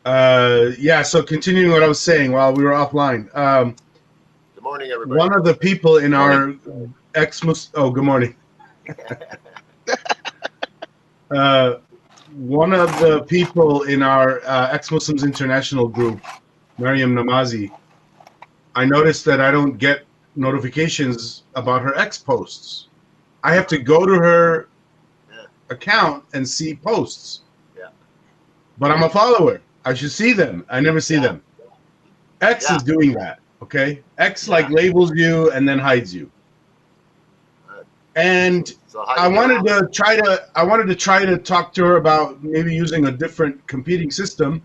Yeah, so continuing what I was saying while we were offline. Good morning, everybody. One of the people in our Oh, good morning. One of the people in our ex-Muslims International group, Mariam Namazi, I noticed that I don't get notifications about her ex posts. I have to go to her account and see posts. Yeah. But I'm a follower. I should see them. I never see them. X is doing that. Okay. X like labels you and then hides you. And So I wanted to try to talk to her about maybe using a different competing system.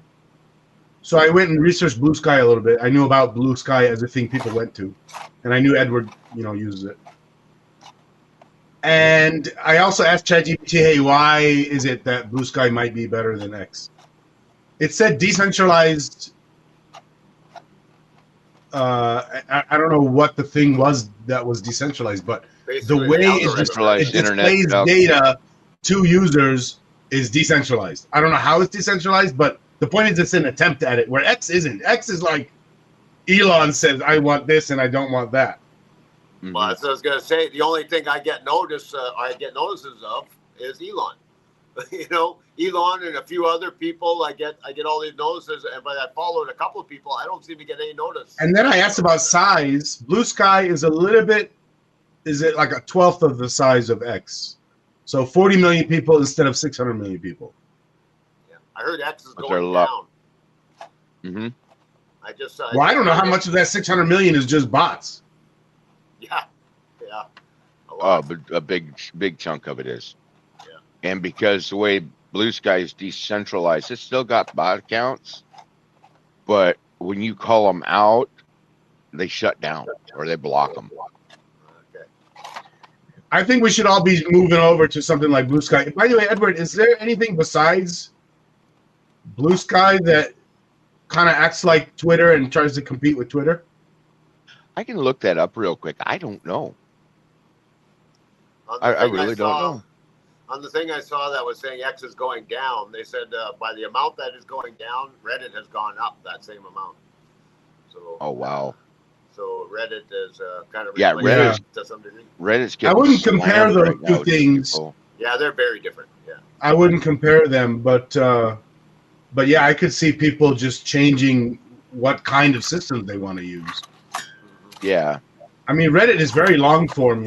So I went and researched Blue Sky a little bit. I knew about Blue Sky as a thing people went to, and I knew Edward, uses it. And I also asked ChatGPT, "Hey, why is it that Blue Sky might be better than X?" It said decentralized. I don't know what the thing was that was decentralized, but basically the way it displays data to users is decentralized. I don't know how it's decentralized, but the point is it's an attempt at it, where X isn't. X is like Elon says, I want this and I don't want that. Well, that's what I was going to say. The only thing I get notices of is Elon. Elon and a few other people. I get all these notices, and but I followed a couple of people. I don't seem to get any notice. And then I asked about size. Blue Sky is a little bit. Is it like a 1/12 of the size of X? So 40 million people instead of 600 million people. Yeah, I heard X is going down. Mm-hmm. I don't know how much of that 600 million is just bots. Yeah. But a big chunk of it is. Yeah. And because the way Blue Sky is decentralized, it's still got bot accounts, but when you call them out, they shut down or they block them. Okay. I think we should all be moving over to something like Blue Sky. By the way, Edward, is there anything besides Blue Sky that kind of acts like Twitter and tries to compete with Twitter? I can look that up real quick. I don't know. I really don't know. On the thing I saw that was saying X is going down, they said by the amount that is going down, Reddit has gone up that same amount. So. Oh wow. So Reddit is kind of Reddit to some degree. Reddit's getting. I wouldn't compare those two things. Yeah, they're very different. Yeah. I wouldn't compare them, but yeah, I could see people just changing what kind of systems they want to use. Yeah. I mean, Reddit is very long form,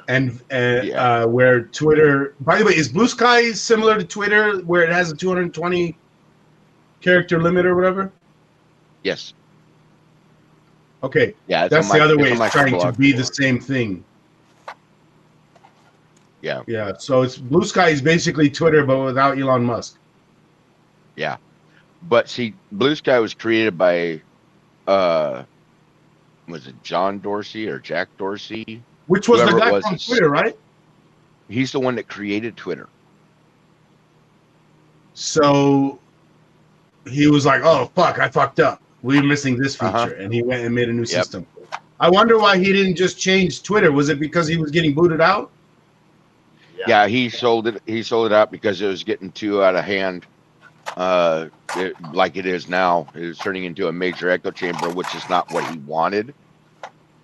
and where Twitter. By the way, is Blue Sky similar to Twitter, where it has a 220 character limit or whatever? Yes. Okay. Yeah, that's the other way. It's trying to be the same thing. Yeah. Yeah. So it's Blue Sky is basically Twitter, but without Elon Musk. Yeah, but see, Blue Sky was created by, was it John Dorsey or Jack Dorsey? Which was the guy from Twitter, right? He's the one that created Twitter. So he was like, "Oh fuck, I fucked up. We're missing this feature," and he went and made a new system. I wonder why he didn't just change Twitter. Was it because he was getting booted out? Yeah, he sold it. He sold it out because it was getting too out of hand. Like it is now, it was turning into a major echo chamber, which is not what he wanted.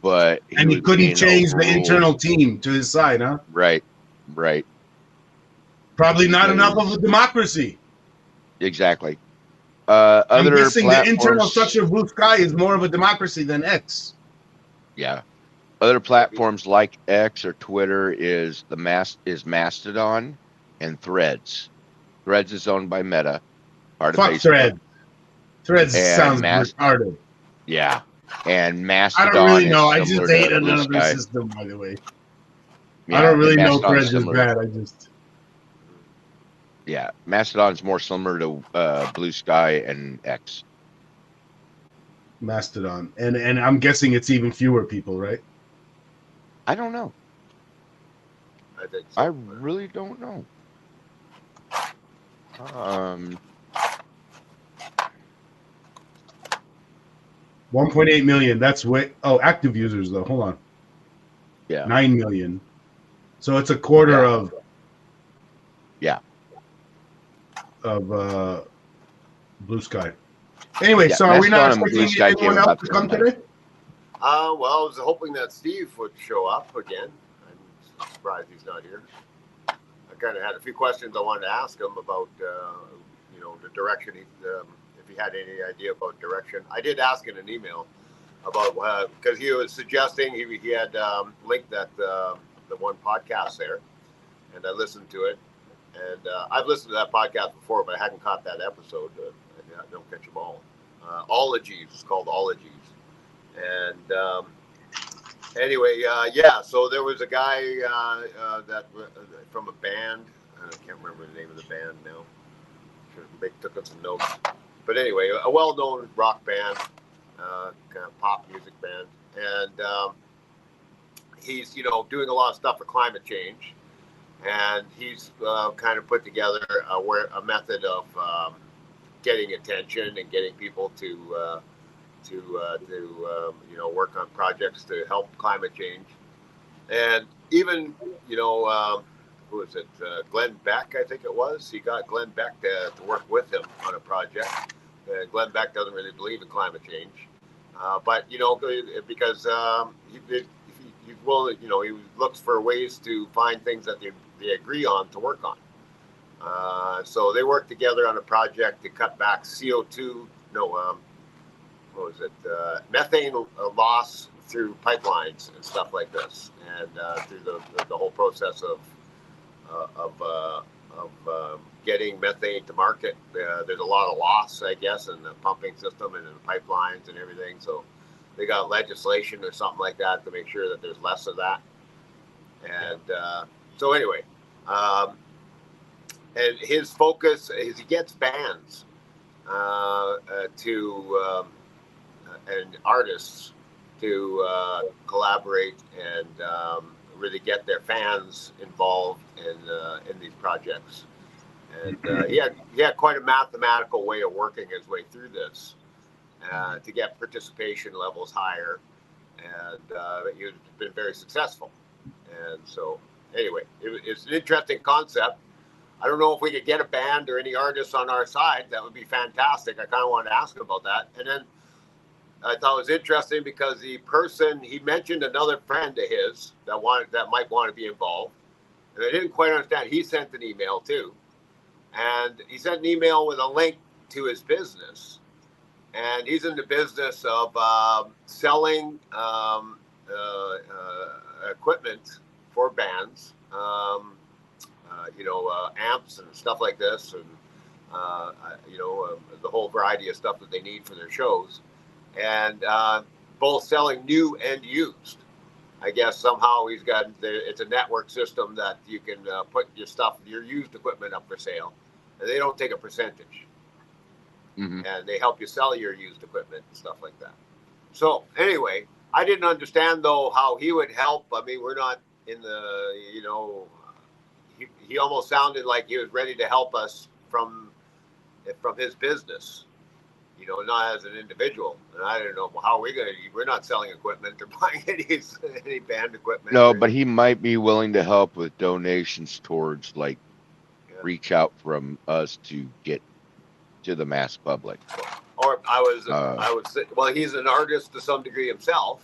But he couldn't change the internal team to his side, huh? Right. Probably not enough of a democracy. Exactly. I'm guessing the internal structure of Blue Sky is more of a democracy than X. Yeah. Other platforms like X or Twitter is Mastodon and Threads. Threads is owned by Meta. Fuck Threads. Threads sounds retarded. Yeah. And Mastodon. I don't really know. I just hate another system, by the way. Yeah, I don't really know Threads is bad. Yeah. Mastodon's more similar to Blue Sky and X. Mastodon. And I'm guessing it's even fewer people, right? I don't know. I think so. I really don't know. 1.8 million. That's way. Oh, active users though. Hold on. Yeah. 9 million. So it's a quarter of. Yeah. Of Blue Sky. Anyway, Yeah, so are we not Mastodon and Blue expecting Sky came anyone else about to the come same time. today? Well, I was hoping that Steve would show up again. I'm surprised he's not here. I kind of had a few questions I wanted to ask him about, you know, the direction. If he had any idea about direction. I did ask in an email about because he was suggesting he had linked that the one podcast there, and I listened to it. And I've listened to that podcast before, but I hadn't caught that episode. I don't catch them all. Ologies, it's called Ologies. And anyway, yeah. So there was a guy that from a band. I can't remember the name of the band now. Took some notes. But anyway, a well-known rock band, kind of pop music band, and he's doing a lot of stuff for climate change, and he's kind of put together a method of getting attention and getting people to work on projects to help climate change. And even, who was it? Glenn Beck, I think it was. He got Glenn Beck to work with him on a project. Glenn Beck doesn't really believe in climate change. But, because he's willing, he looks for ways to find things that they agree on to work on. So they worked together on a project to cut back CO2, methane loss through pipelines and stuff like this, and through the whole process of getting methane to market. There's a lot of loss, I guess, in the pumping system and in the pipelines and everything. So they got legislation or something like that to make sure that there's less of that. And so anyway, and his focus is he gets bands and artists to collaborate and really get their fans involved in these projects. And he had quite a mathematical way of working his way through this to get participation levels higher, and he's been very successful. And so anyway, it's an interesting concept. I don't know if we could get a band or any artists on our side. That would be fantastic. I kind of wanted to ask him about that. And then I thought it was interesting because he mentioned another friend of his that might want to be involved. And I didn't quite understand. He sent an email too. And he sent an email with a link to his business. And he's in the business of selling equipment for bands. Amps and stuff like this, and the whole variety of stuff that they need for their shows, and both selling new and used. I guess somehow it's a network system that you can put your used equipment up for sale, and they don't take a percentage, and they help you sell your used equipment and stuff like that. So anyway, I didn't understand though how he would help. I mean, we're not in the He almost sounded like he was ready to help us from his business, not as an individual. And I don't know how we're not selling equipment or buying any band equipment. No, but he might be willing to help with donations towards reach out from us to get to the mass public. Or well, he's an artist to some degree himself.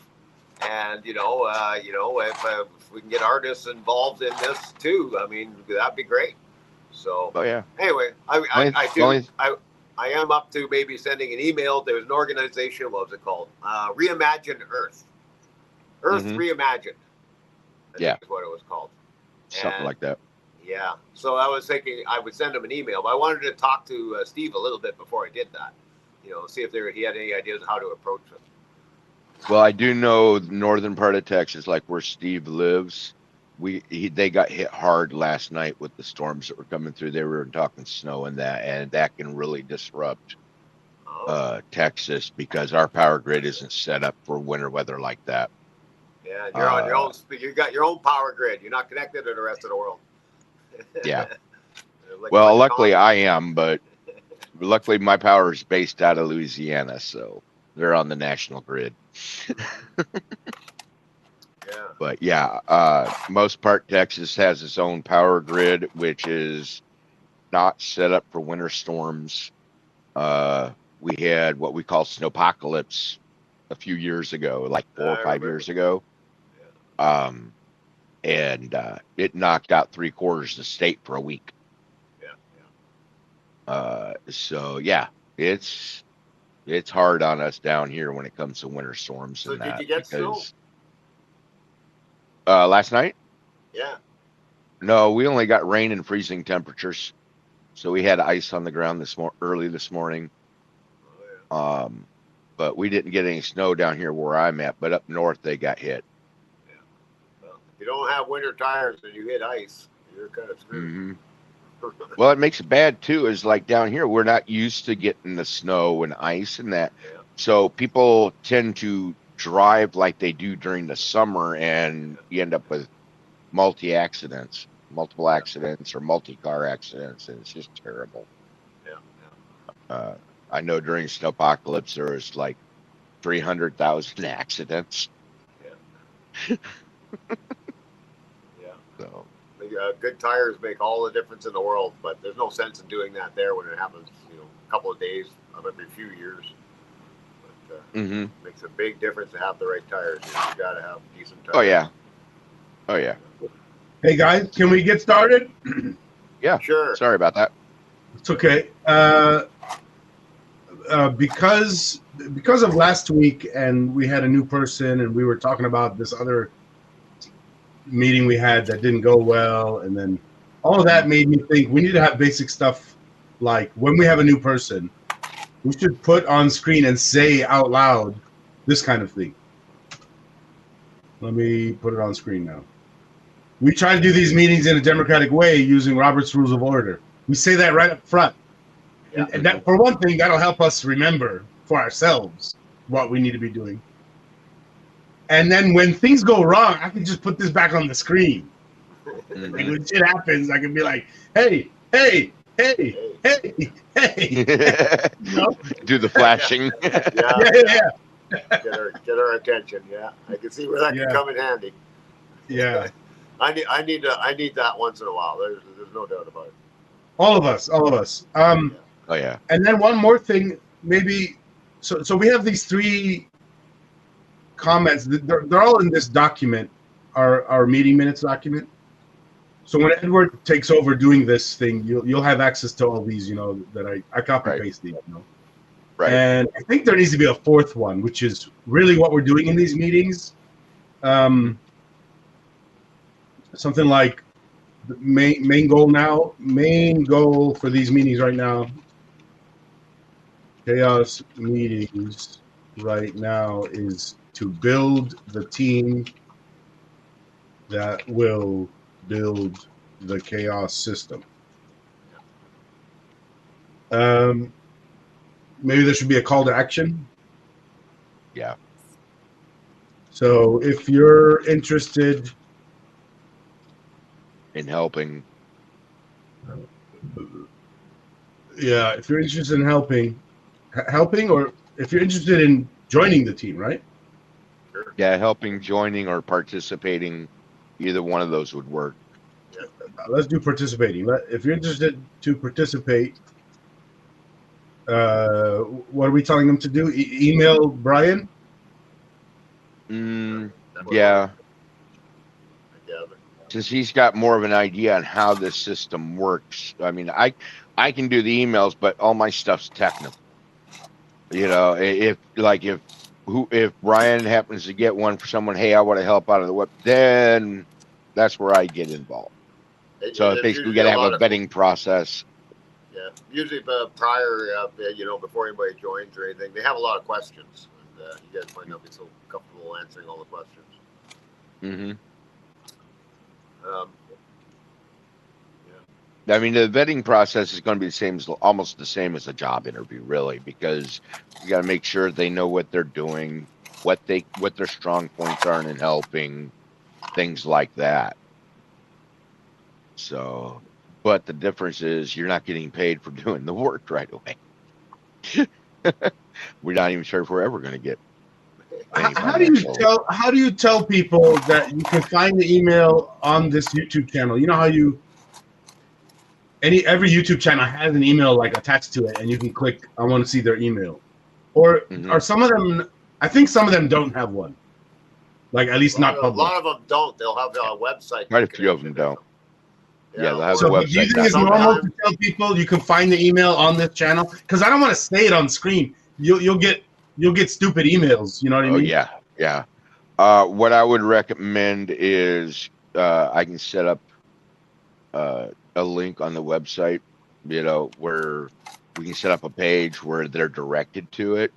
And if we can get artists involved in this too, I mean, that'd be great. So, anyway, I am up to maybe sending an email. There's an organization. What was it called? Reimagine Earth. Reimagined. I think is what it was called. Something like that. Yeah. So I was thinking I would send him an email, but I wanted to talk to Steve a little bit before I did that. See if he had any ideas of how to approach it. Well, I do know the northern part of Texas, like where Steve lives, they got hit hard last night with the storms that were coming through. They were talking snow and that can really disrupt Texas because our power grid isn't set up for winter weather like that. Yeah, you're on your own. You got your own power grid. You're not connected to the rest of the world. Yeah. Well, luckily I am, but luckily my power is based out of Louisiana, so they're on the national grid. Yeah. But yeah, most part Texas has its own power grid, which is not set up for winter storms. We had what we call snowpocalypse a few years ago, like 4 or 5 years ago. And it knocked out 3/4 of the state for a week. So yeah, it's hard on us down here when it comes to winter storms. So and did that you get snow? Last night? Yeah. No, we only got rain and freezing temperatures. So we had ice on the ground early this morning. Oh, yeah. But we didn't get any snow down here where I'm at, but up north they got hit. Yeah. Well, if you don't have winter tires and you hit ice, you're kind of screwed. Well, it makes it bad too, is like down here, we're not used to getting the snow and ice and that. Yeah. So people tend to drive like they do during the summer, and you end up with multiple accidents or multi-car accidents, and it's just terrible. Yeah. I know during snowpocalypse there was like 300,000 accidents. Yeah. So good tires make all the difference in the world, but there's no sense in doing that there when it happens, a couple of days of every few years. But makes a big difference to have the right tires. You got to have decent tires. Oh yeah. Hey guys, can we get started? Yeah. Sure. Sorry about that. It's okay. Because of last week, and we had a new person, and we were talking about this other meeting we had that didn't go well, and then all of that made me think we need to have basic stuff like when we have a new person, we should put on screen and say out loud this kind of thing. Let me put it on screen now. We try to do these meetings in a democratic way using Robert's Rules of Order. We say that right up front. Yeah. And that, for one thing, that'll help us remember for ourselves what we need to be doing. And then when things go wrong, I can just put this back on the screen. Like when shit happens, I can be like, hey. Do the flashing. Yeah. Get our attention. Yeah, I can see where that can come in handy. Yeah. I need that once in a while. There's no doubt about it. All of us. Oh yeah. And then one more thing, maybe. So we have these 3 comments. They're all in this document, our meeting minutes document. So when Edward takes over doing this thing, you'll have access to all these, that I copy paste these. Right. And I think there needs to be a 4th one, which is really what we're doing in these meetings. Something like the main goal for these meetings right now. KAOS meetings right now is to build the team that will build the KAOS system. Maybe there should be a call to action. Yeah. So if you're interested in helping. Yeah, if you're interested in helping, or if you're interested in joining the team, right? Sure. Yeah, helping, joining, or participating, either one of those would work. Yeah. Let's do participating. If you're interested to participate, what are we telling them to do? Email Brian? Yeah. Since he's got more of an idea on how this system works. I mean, I can do the emails, but all my stuff's technical. If Brian happens to get one for someone, hey, I want to help out of the web, then that's where I get involved. So basically, we got to have a vetting process. Yeah, usually prior, before anybody joins or anything, they have a lot of questions, and you guys might not be so comfortable answering all the questions. Mm-hmm. I mean, the vetting process is going to be almost the same as a job interview, really, because you got to make sure they know what they're doing, what their strong points are in helping, things like that. So, but the difference is you're not getting paid for doing the work right away. We're not even sure if we're ever going to get. How do you tell people that you can find the email on this YouTube channel? You know how you every YouTube channel has an email like attached to it, and you can click I want to see their email, or some of them. I think some of them don't have one, like at least not public. A lot of them don't. They'll have a website. Quite a few of them don't. Yeah, they'll have so the website. Do you think it's normal to tell people you can find the email on this channel? Because I don't want to say it on screen. You'll get stupid emails. You know what I mean? Oh yeah. What I would recommend is I can set up a link on the website, where we can set up a page where they're directed to it.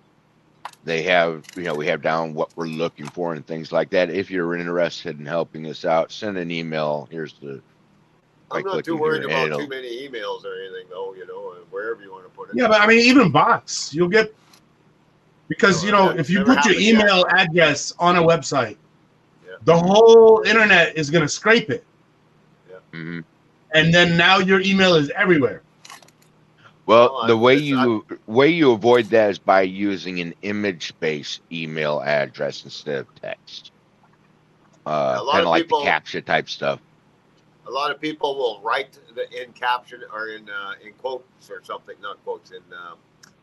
They have, we have down what we're looking for and things like that. If you're interested in helping us out, send an email. Here's the. I'm not too worried about too many emails or anything, though. Wherever you want to put it. Yeah, but I mean, even bots, you'll get. Because if you put your email address on a website, the whole internet is going to scrape it. Mm-hmm. And then now your email is everywhere. Well, the way you avoid that is by using an image-based email address instead of text. Kind of like the CAPTCHA type stuff. A lot of people will write in caption or in quotes or something, not quotes, in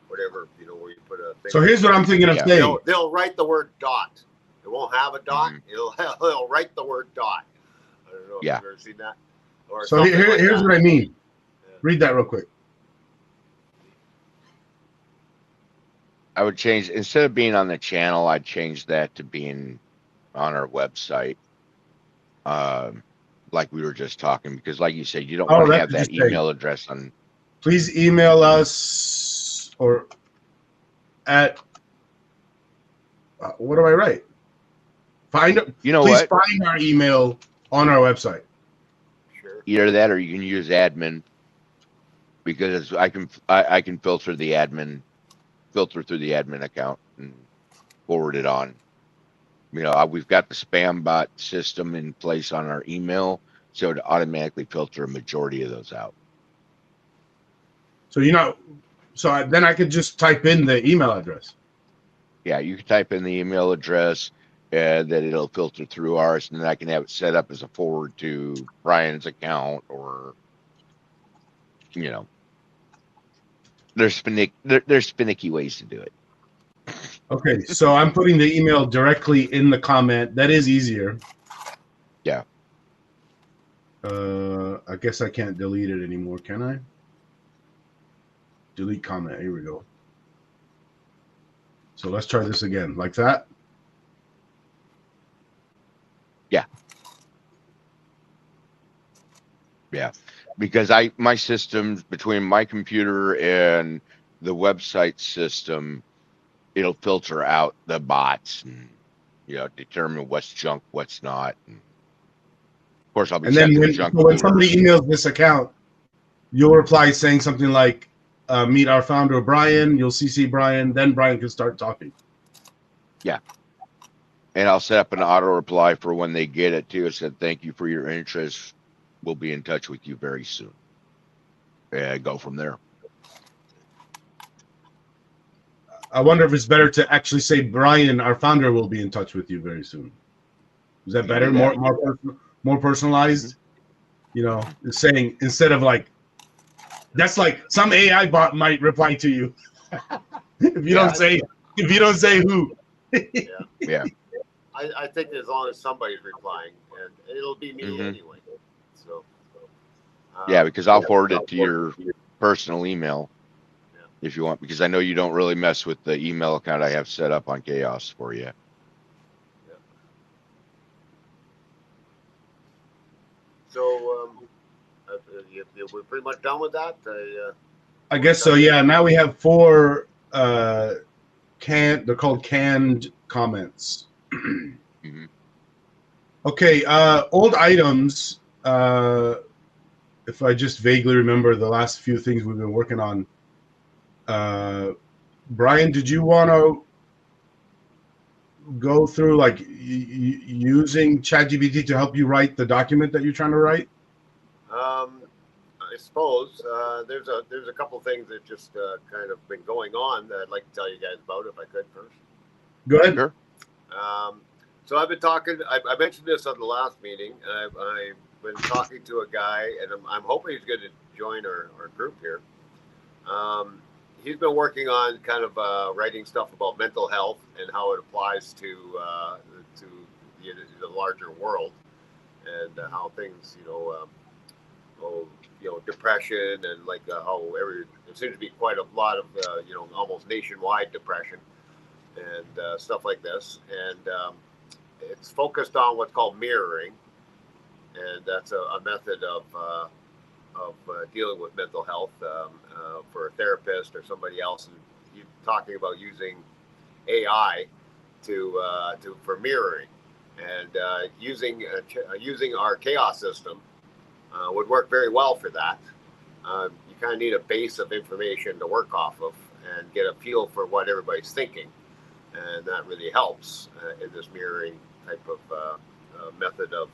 whatever, where you put a thing. So here's what I'm thinking of saying. They'll write the word dot. It won't have a dot. They'll write the word dot. I don't know if you've ever seen that. Or so here's what I mean. Yeah. Read that real quick. I would change, instead of being on the channel, I'd change that to being on our website. Like we were just talking, because like you said, you don't want to have that email address on. Please email us or at what do I write? Please find our email on our website. Sure. Either that, or you can use admin, because I can filter through the admin account and forward it on. We've got the spam bot system in place on our email, so to automatically filter a majority of those out. So then I could just type in the email address. Yeah, you can type in the email address, and then it'll filter through ours, and then I can have it set up as a forward to Brian's account, or there's finicky ways to do it. Okay, so I'm putting the email directly in the comment. That is easier. Yeah. I guess I can't delete it anymore, can I? Delete comment. Here we go. So let's try this again, like that. Yeah. Yeah. Because my systems, between my computer and the website system, it'll filter out the bots and determine what's junk, what's not. And of course, I'll be. And then when somebody emails this account, you'll reply saying something like, "Meet our founder, Brian." You'll CC Brian, then Brian can start talking. Yeah. And I'll set up an auto reply for when they get it too. It said, "Thank you for your interest. We'll be in touch with you very soon." And go from there. I wonder if it's better to actually say, "Brian, our founder, will be in touch with you very soon." Is that better? More personalized? Saying, instead of like, that's like some AI bot might reply to you if you don't say who. Yeah. I think as long as somebody's replying, and it'll be me anyway. So. Yeah, because I'll forward it to your personal email if you want, because I know you don't really mess with the email account I have set up on KAOS for you. Yeah. So we're pretty much done with that. I guess so. Yeah. Now we have 4 they're called canned comments. Mm-hmm. Okay. Old items. If I just vaguely remember the last few things we've been working on. Brian, did you want to go through like using ChatGPT to help you write the document that you're trying to write? I suppose there's a couple things that just kind of been going on that I'd like to tell you guys about if I could first. Go ahead. Sure. So I've been talking. I mentioned this on the last meeting. I've been talking to a guy, and I'm hoping he's going to join our group here. He's been working on kind of writing stuff about mental health and how it applies to the larger world, and how things, depression, and like how there seems to be quite a lot of almost nationwide depression and stuff like this, and it's focused on what's called mirroring, and that's a method of dealing with mental health for a therapist or somebody else, and you're talking about using AI for mirroring, and using our KAOS system would work very well for that. You kind of need a base of information to work off of and get a feel for what everybody's thinking, and that really helps in this mirroring type of method of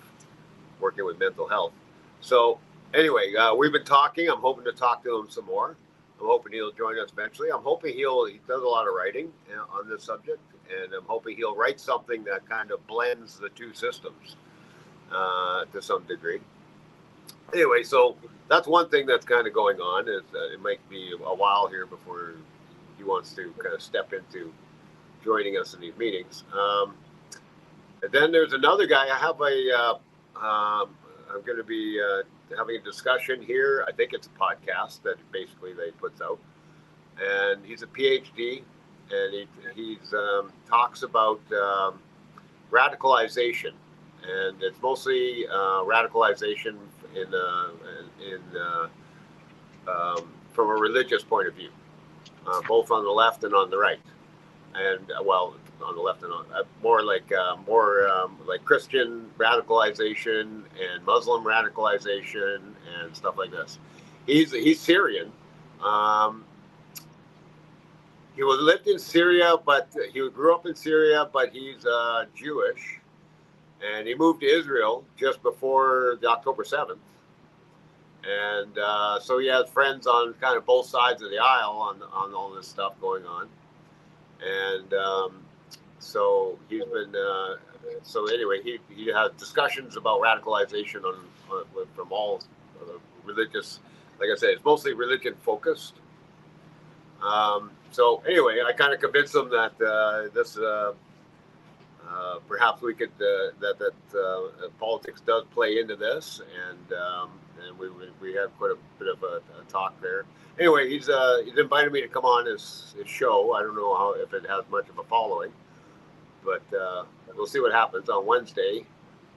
working with mental health. So anyway, we've been talking. I'm hoping to talk to him some more. I'm hoping he'll join us eventually. I'm hoping he does a lot of writing on this subject, and I'm hoping he'll write something that kind of blends the two systems to some degree. Anyway, so that's one thing that's kind of going on. Is it might be a while here before he wants to kind of step into joining us in these meetings. And then there's another guy. I'm going to be having a discussion here. I think it's a podcast that basically they puts out, and he's a PhD, and he talks about radicalization, and it's mostly radicalization from a religious point of view, both on the left and on the right, and on the left and on more like Christian radicalization and Muslim radicalization and stuff like this. He's Syrian. He lived in Syria, but he grew up in Syria, but he's Jewish, and he moved to Israel just before the October 7th. And so he has friends on kind of both sides of the aisle on all this stuff going on. And so he's been. So anyway, he has discussions about radicalization from all religious. Like I said, it's mostly religion focused. So anyway, I kind of convinced him that this perhaps we could that politics does play into this, and we had quite a bit of a talk there. Anyway, he's invited me to come on his show. I don't know if it has much of a following, but we'll see what happens on Wednesday.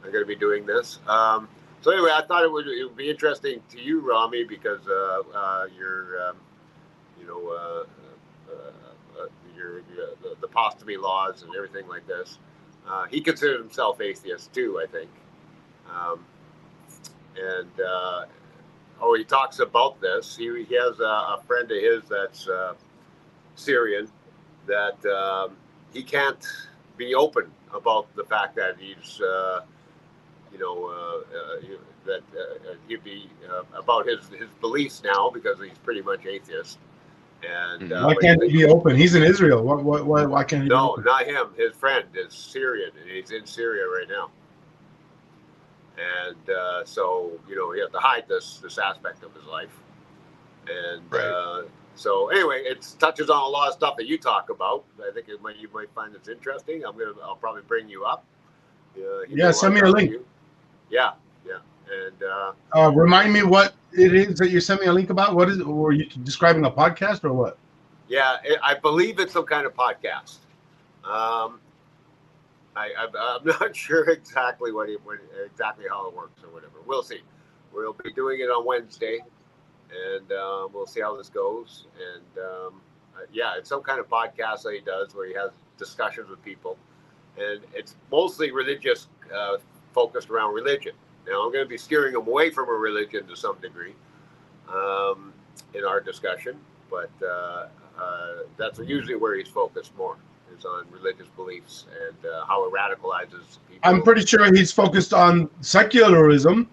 I'm going to be doing this. So anyway, I thought it would be interesting to you, Rami, because you're the apostasy laws and everything like this. He considered himself atheist too, I think. He talks about this. He has a friend of his that's Syrian that he can't be open about the fact that he's, he'd be about his beliefs now because he's pretty much atheist. And why can't he be open? He's in Israel. Why can't he? No, not him. His friend is Syrian, and he's in Syria right now. And so he has to hide this aspect of his life. And right. So anyway, it touches on a lot of stuff that you talk about. I think you might find this interesting. I'll probably bring you up. Send me a link. Yeah. And remind me what it is that you sent me a link about. What is it? Were you describing a podcast or what? Yeah, I believe it's some kind of podcast. I'm not sure exactly exactly how it works or whatever. We'll see. We'll be doing it on Wednesday, and we'll see how this goes. And it's some kind of podcast that he does where he has discussions with people, and it's mostly religious, focused around religion. Now, I'm going to be steering him away from a religion to some degree in our discussion, but that's usually where he's focused more, is on religious beliefs and how it radicalizes people. I'm pretty sure he's focused on secularism.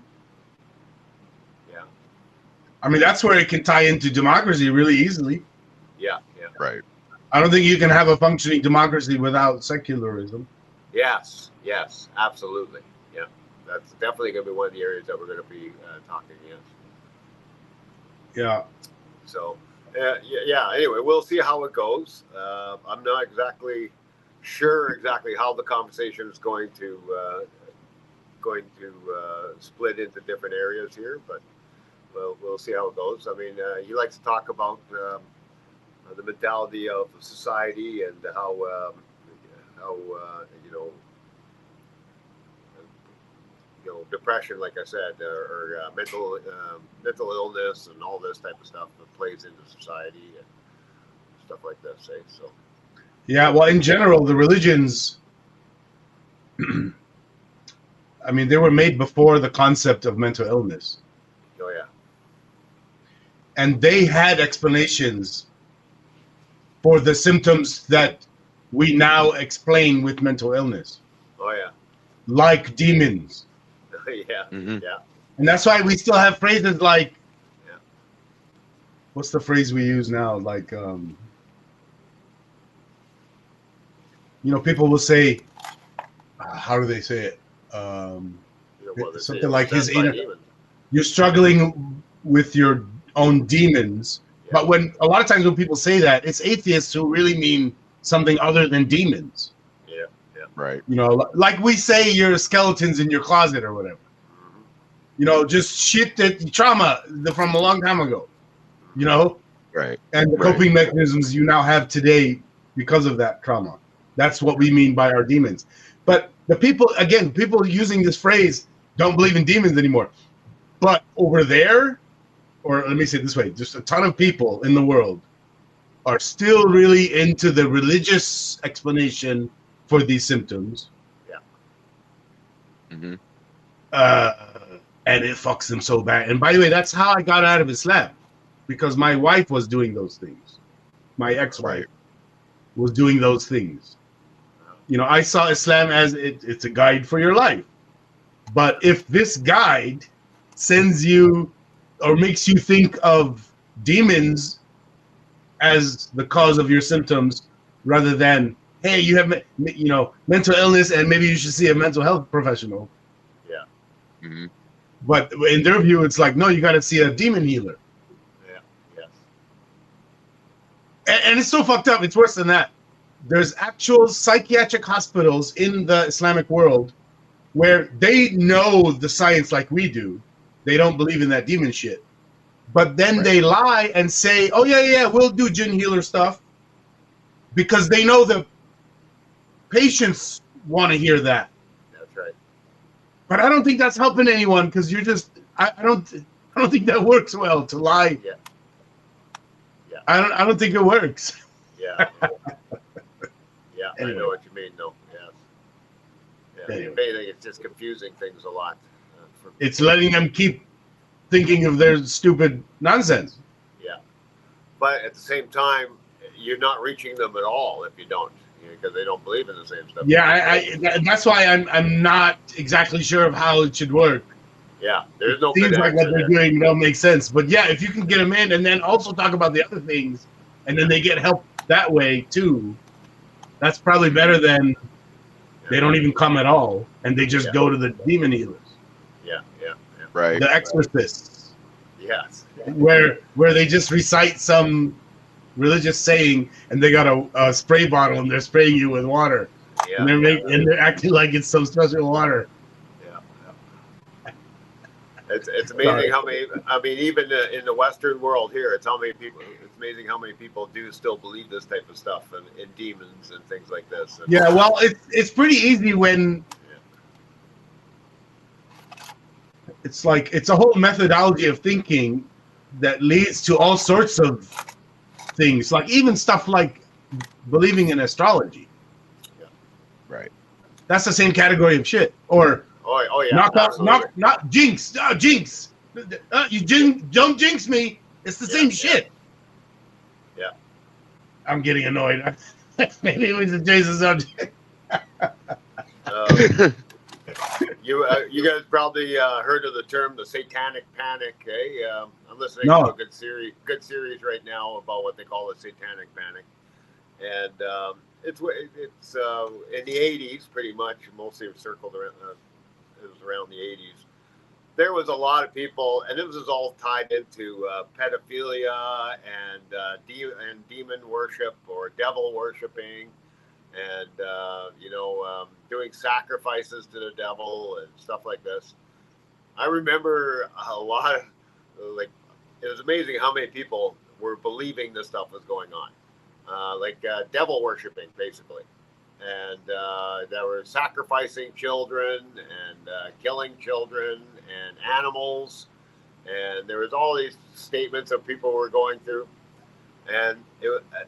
Yeah. I mean, that's where it can tie into democracy really easily. Yeah. Right. I don't think you can have a functioning democracy without secularism. Yes, absolutely. Yeah, that's definitely going to be one of the areas that we're going to be talking. Yes. Yeah. So, yeah. Anyway, we'll see how it goes. I'm not exactly sure how the conversation is going to split into different areas here, but we'll see how it goes. I mean, he likes to talk about the mentality of society and how depression, like I said, or mental illness and all this type of stuff that plays into society and stuff like this. Eh? So. Yeah. Well, in general, the religions. I mean, they were made before the concept of mental illness. Oh yeah. And they had explanations for the symptoms that we now explain with mental illness. Oh yeah. Like demons. Yeah. Mm-hmm. Yeah. And that's why we still have phrases like, yeah. What's the phrase we use now? Like, people will say, how do they say it? Something like you're struggling with your own demons. Yeah. But a lot of times when people say that, it's atheists who really mean something other than demons. Yeah. Yeah. Right. Like we say you're skeletons in your closet or whatever. Mm-hmm. Just shit trauma from a long time ago. Right. And the coping mechanisms you now have today because of that trauma. That's what we mean by our demons. But the people using this phrase don't believe in demons anymore. But over there, or let me say it this way, just a ton of people in the world are still really into the religious explanation for these symptoms. Yeah. Mm-hmm. And it fucks them so bad. And by the way, that's how I got out of Islam. Because my wife was doing those things. My ex-wife was doing those things. I saw Islam as it's a guide for your life. But if this guide sends you or makes you think of demons as the cause of your symptoms rather than, hey, you have mental illness and maybe you should see a mental health professional. Yeah. Mm-hmm. But in their view, it's like, no, you got to see a demon healer. Yeah. Yes. And it's so fucked up. It's worse than that. There's actual psychiatric hospitals in the Islamic world where they know the science like we do. They don't believe in that demon shit. But then they lie and say, oh, yeah, we'll do jinn healer stuff. Because they know the patients want to hear that. That's right. But I don't think that's helping anyone because you're just, I don't think that works well to lie. Yeah. Yeah. I don't think it works. Yeah. Yeah, Anyway. I know what you mean, though. Yes. Yeah. Anyway. If anything, it's just confusing things a lot. It's letting them keep thinking of their stupid nonsense. Yeah. But at the same time, you're not reaching them at all if you don't, because they don't believe in the same stuff. Yeah, that's why I'm not exactly sure of how it should work. Yeah, there's no. Seems like what they're doing don't make sense, but yeah, if you can get them in and then also talk about the other things, and then they get help that way too, that's probably better than they don't even come at all and they just go to the demon healers. Yeah. Right. The exorcists. Yes. Where they just recite some religious saying and they got a spray bottle and they're spraying you with water. Yeah. And they're acting like it's some special water. It's amazing how many. I mean, even in the Western world here, it's amazing how many people do still believe this type of stuff and demons and things like this. And, yeah, well, it's pretty easy when it's like it's a whole methodology of thinking that leads to all sorts of things, like even stuff like believing in astrology. Yeah. Right. That's the same category of shit. Or oh yeah. Not jinx. Jinx. Don't jinx me. It's the same shit. Yeah. I'm getting annoyed. Maybe it was a Jason subject. You guys probably heard of the term the satanic panic, eh? I'm listening to a good series right now about what they call the satanic panic, and it's in the 80s, pretty much. Mostly circled around. It was around the 80s, there was a lot of people, and this was all tied into pedophilia and demon worship or devil worshiping, and doing sacrifices to the devil and stuff like this. I remember a lot of, like, it was amazing how many people were believing this stuff was going on, devil worshiping basically, and they were sacrificing children and killing children and animals, and there was all these statements that people were going through, and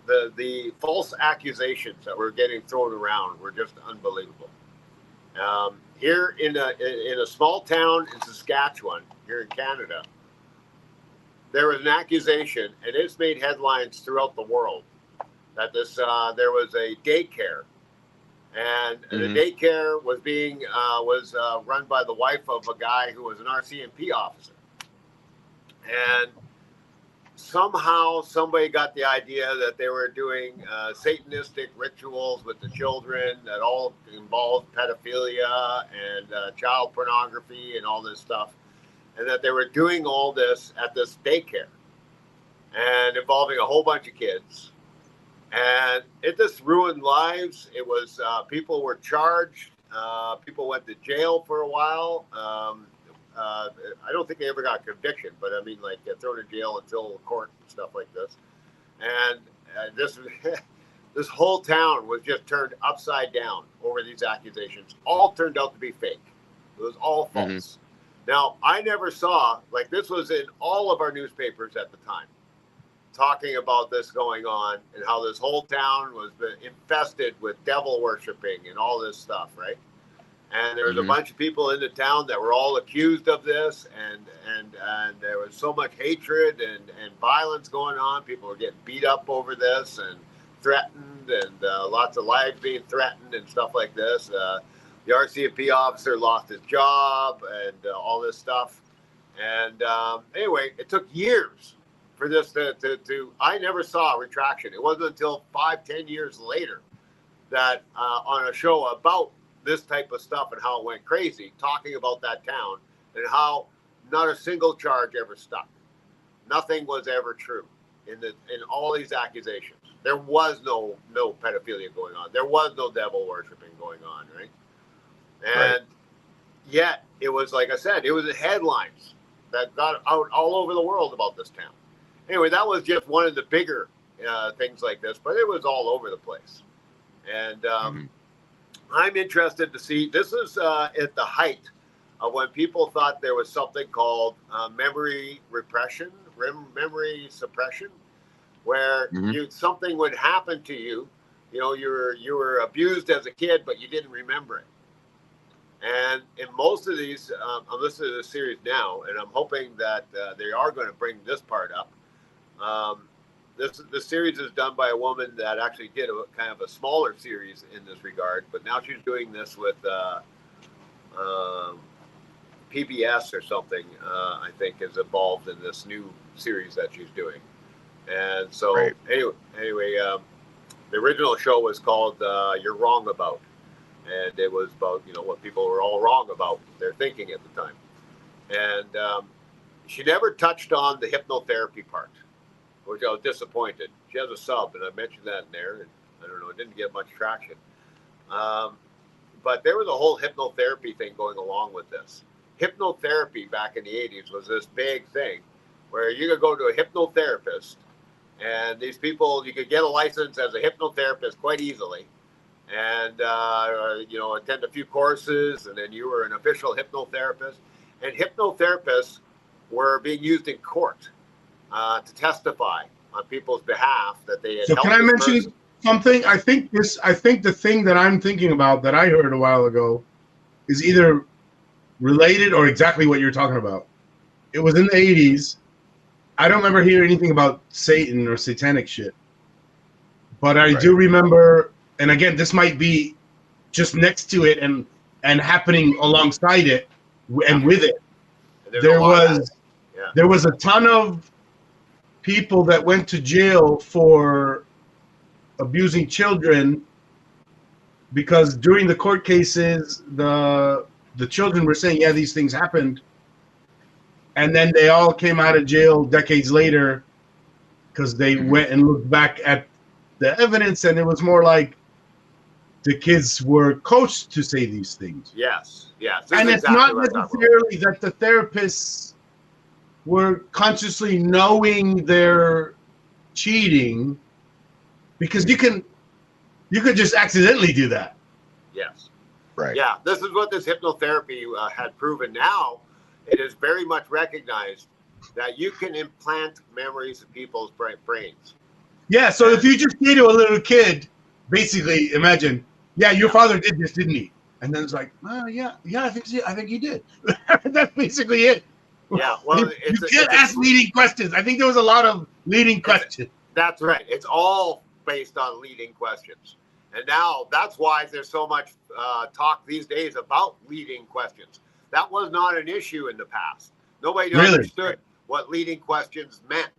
the false accusations that were getting thrown around were just unbelievable. Here in a small town in Saskatchewan, here in Canada, there was an accusation, and it's made headlines throughout the world, that there was a daycare, and the daycare was being run by the wife of a guy who was an RCMP officer, and somehow somebody got the idea that they were doing satanistic rituals with the children that all involved pedophilia and child pornography and all this stuff, and that they were doing all this at this daycare and involving a whole bunch of kids. And it just ruined lives. It was people were charged. People went to jail for a while. I don't think they ever got a conviction, but I mean, like, thrown in jail until court and stuff like this. And this whole town was just turned upside down over these accusations. All turned out to be fake. It was all false. Now, I never saw, like, this was in all of our newspapers at the time, talking about this going on and how this whole town was infested with devil worshiping and all this stuff, right? And there was a bunch of people in the town that were all accused of this, and there was so much hatred and violence going on. People were getting beat up over this and threatened, and lots of lives being threatened and stuff like this. The RCMP officer lost his job and all this stuff. And anyway, it took years for this to I never saw a retraction. It wasn't until 5-10 years later that on a show about this type of stuff and how it went crazy, talking about that town and how not a single charge ever stuck. Nothing was ever true in all these accusations. There was no pedophilia going on. There was no devil worshiping going on, right? And yet it was, like I said, it was the headlines that got out all over the world about this town. Anyway, that was just one of the bigger things like this, but it was all over the place. And I'm interested to see, this is at the height of when people thought there was something called memory suppression, where something would happen to you. You know, you were abused as a kid, but you didn't remember it. And in most of these, I'm listening to the series now, and I'm hoping that they are going to bring this part up. The series is done by a woman that actually did a kind of a smaller series in this regard, but now she's doing this with PBS or something. I think is involved in this new series that she's doing. And so anyway, the original show was called "You're Wrong About." And it was about, what people were all wrong about their thinking at the time. And she never touched on the hypnotherapy part, which I was disappointed. She has a sub, and I mentioned that in there, and I don't know, it didn't get much traction. But there was a whole hypnotherapy thing going along with this. Hypnotherapy back in the 80s was this big thing where you could go to a hypnotherapist, and these people, you could get a license as a hypnotherapist quite easily. And, attend a few courses, and then you were an official hypnotherapist. And hypnotherapists were being used in court to testify on people's behalf that they had helped. So can I mention something? I think the thing that I'm thinking about that I heard a while ago is either related or exactly what you're talking about. It was in the 80s. I don't remember hearing anything about Satan or satanic shit. But I do remember... And again, this might be just next to it and happening alongside it and with it. There was a ton of people that went to jail for abusing children because during the court cases, the children were saying, yeah, these things happened. and then they all came out of jail decades later because they went and looked back at the evidence, and it was more like the kids were coached to say these things. Yes. And it's not necessarily that the therapists were consciously knowing they're cheating, because you could just accidentally do that. Yes. Right. Yeah, this is what this hypnotherapy had proven. Now, it is very much recognized that you can implant memories in people's brains. Yeah, so if you just say to a little kid, basically, imagine, yeah, your father did this, didn't he? And then it's like, oh, yeah, I think he did. That's basically it. Yeah, well, you can't ask leading questions. I think there was a lot of leading questions. That's right. It's all based on leading questions. And now that's why there's so much talk these days about leading questions. That was not an issue in the past. Nobody understood what leading questions meant.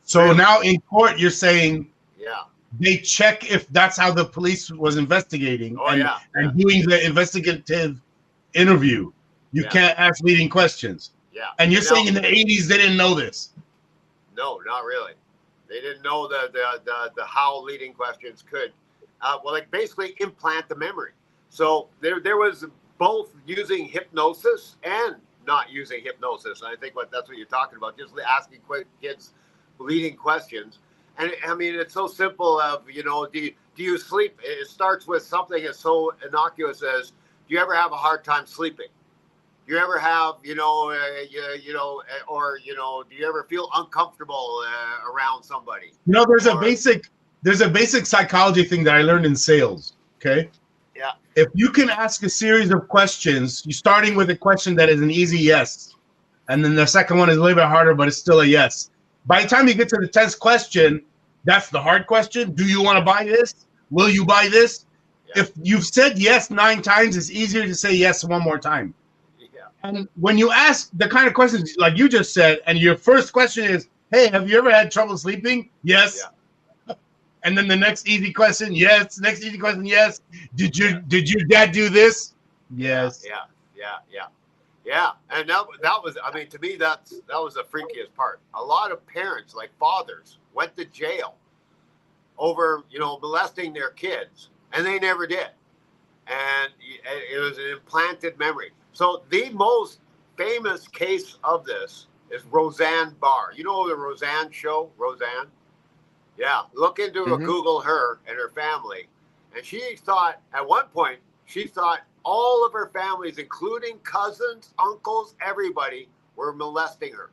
So now in court, you're saying they check if that's how the police was investigating and doing the investigative interview. You can't ask leading questions. Yeah. And you're saying in the 80s they didn't know this? No, not really. They didn't know the how leading questions could, basically implant the memory. So there was both using hypnosis and not using hypnosis. And I think that's what you're talking about, just asking kids leading questions. And I mean, it's so simple of, do you sleep? It starts with something as so innocuous as, do you ever have a hard time sleeping? Do you ever have, do you ever feel uncomfortable around somebody? There's a basic psychology thing that I learned in sales. Okay. Yeah. If you can ask a series of questions, you're starting with a question that is an easy yes, and then the second one is a little bit harder, but it's still a yes. By the time you get to the 10th question, that's the hard question. Do you want to buy this? Will you buy this? Yeah. If you've said yes 9 times, it's easier to say yes one more time. Yeah. And when you ask the kind of questions like you just said, and your first question is, hey, have you ever had trouble sleeping? Yes. Yeah. And then the next easy question, yes. Next easy question, yes. Did your dad do this? Yes. Yeah. And that was, I mean, to me, that was the freakiest part. A lot of parents, like fathers, went to jail over, molesting their kids, and they never did. And it was an implanted memory. So the most famous case of this is Roseanne Barr. You know the Roseanne show, Roseanne? Yeah, look into Google her and her family. And she thought, at one point, all of her families, including cousins, uncles, everybody, were molesting her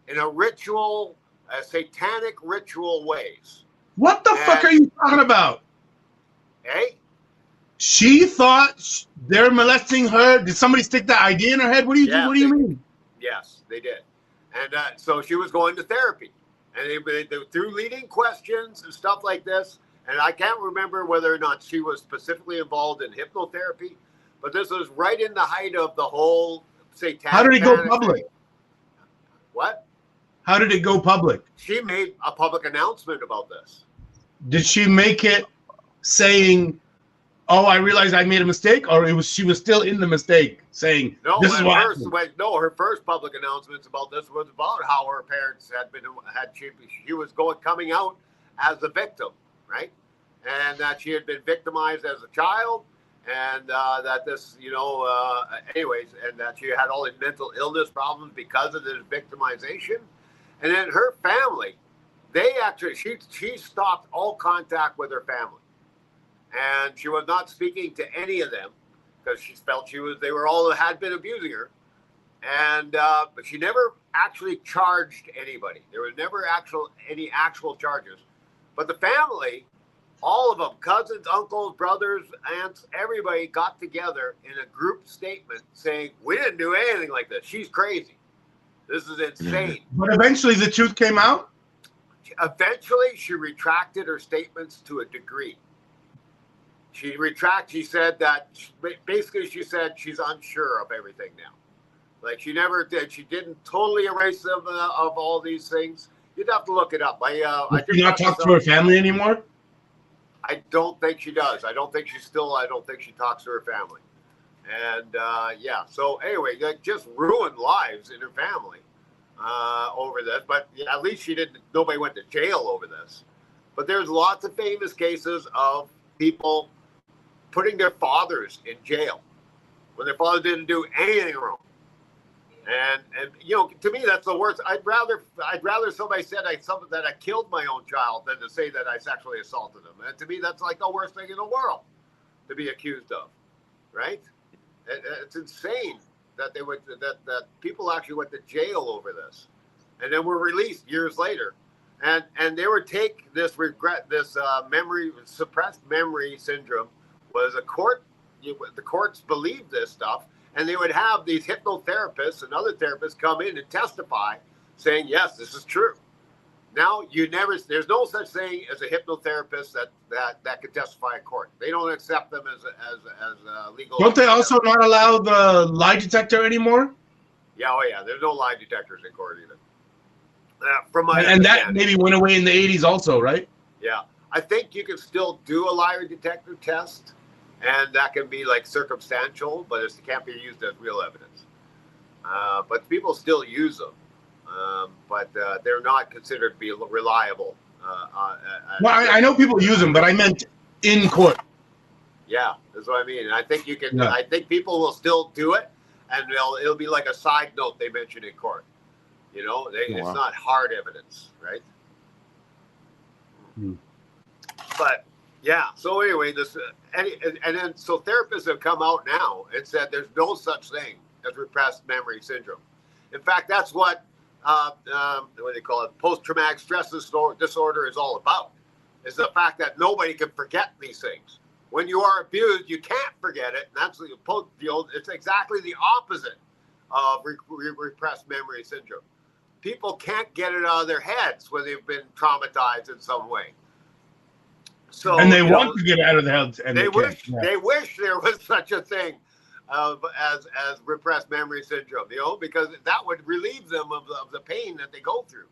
in a satanic ritual ways. What the fuck are you talking about? Hey? She thought they're molesting her? Did somebody stick that idea in her head? What do you mean? Yes, they did. And so she was going to therapy. And they through leading questions and stuff like this. And I can't remember whether or not she was specifically involved in hypnotherapy, but this was right in the height of the whole satanic. How did it go public? What? How did it go public? She made a public announcement about this. Did she make it saying, "Oh, I realized I made a mistake," or she was still in the mistake, saying, "This is what"? Her first public announcements about this was about how her parents she was coming out as the victim, right? And that she had been victimized as a child, and that this, anyways, and that she had all these mental illness problems because of this victimization. And then her family, she stopped all contact with her family. And she was not speaking to any of them because she felt they had been abusing her. And but she never actually charged anybody. There was never any actual charges. But the family, all of them, cousins, uncles, brothers, aunts, everybody got together in a group statement saying, "We didn't do anything like this. She's crazy. This is insane." But eventually the truth came out? Eventually she retracted her statements to a degree. She said that, basically she said she's unsure of everything now. Like she never did. She didn't totally erase them of all these things. You'd have to look it up. Does she not talk to her family anymore? I don't think she does. I don't think she talks to her family. And yeah, so anyway, that just ruined lives in her family over this. But at least nobody went to jail over this. But there's lots of famous cases of people putting their fathers in jail when their father didn't do anything wrong. And you know, to me, that's the worst. I'd rather somebody said that I killed my own child than to say that I sexually assaulted him. And to me, that's like the worst thing in the world to be accused of, right? It's insane that that people actually went to jail over this, and then were released years later, and they would take this suppressed memory syndrome was the courts believed this stuff. And they would have these hypnotherapists and other therapists come in and testify saying, yes, this is true. Now, there's no such thing as a hypnotherapist that could testify in court. They don't accept them as legal. Don't they also not allow the lie detector anymore? Yeah, oh yeah, there's no lie detectors in court either. And that maybe went away in the 80s also, right? Yeah, I think you can still do a lie detector test. And that can be like circumstantial, but it can't be used as real evidence. But people still use them, but they're not considered to be reliable. Well, I know people use them, but I meant in court. Yeah, that's what I mean. And I think you can. Yeah. I think people will still do it, and it'll be like a side note they mention in court. You know, it's not hard evidence, right? But. Yeah. So anyway, and then therapists have come out now and said there's no such thing as repressed memory syndrome. In fact, that's what they call it, post-traumatic stress disorder is all about. Is the fact that nobody can forget these things. When you are abused, you can't forget it. And that's it's exactly the opposite of repressed memory syndrome. People can't get it out of their heads when they've been traumatized in some way. So, and they want to get out of the house. And they wish there was such a thing as repressed memory syndrome, you know, because that would relieve them of the pain that they go through.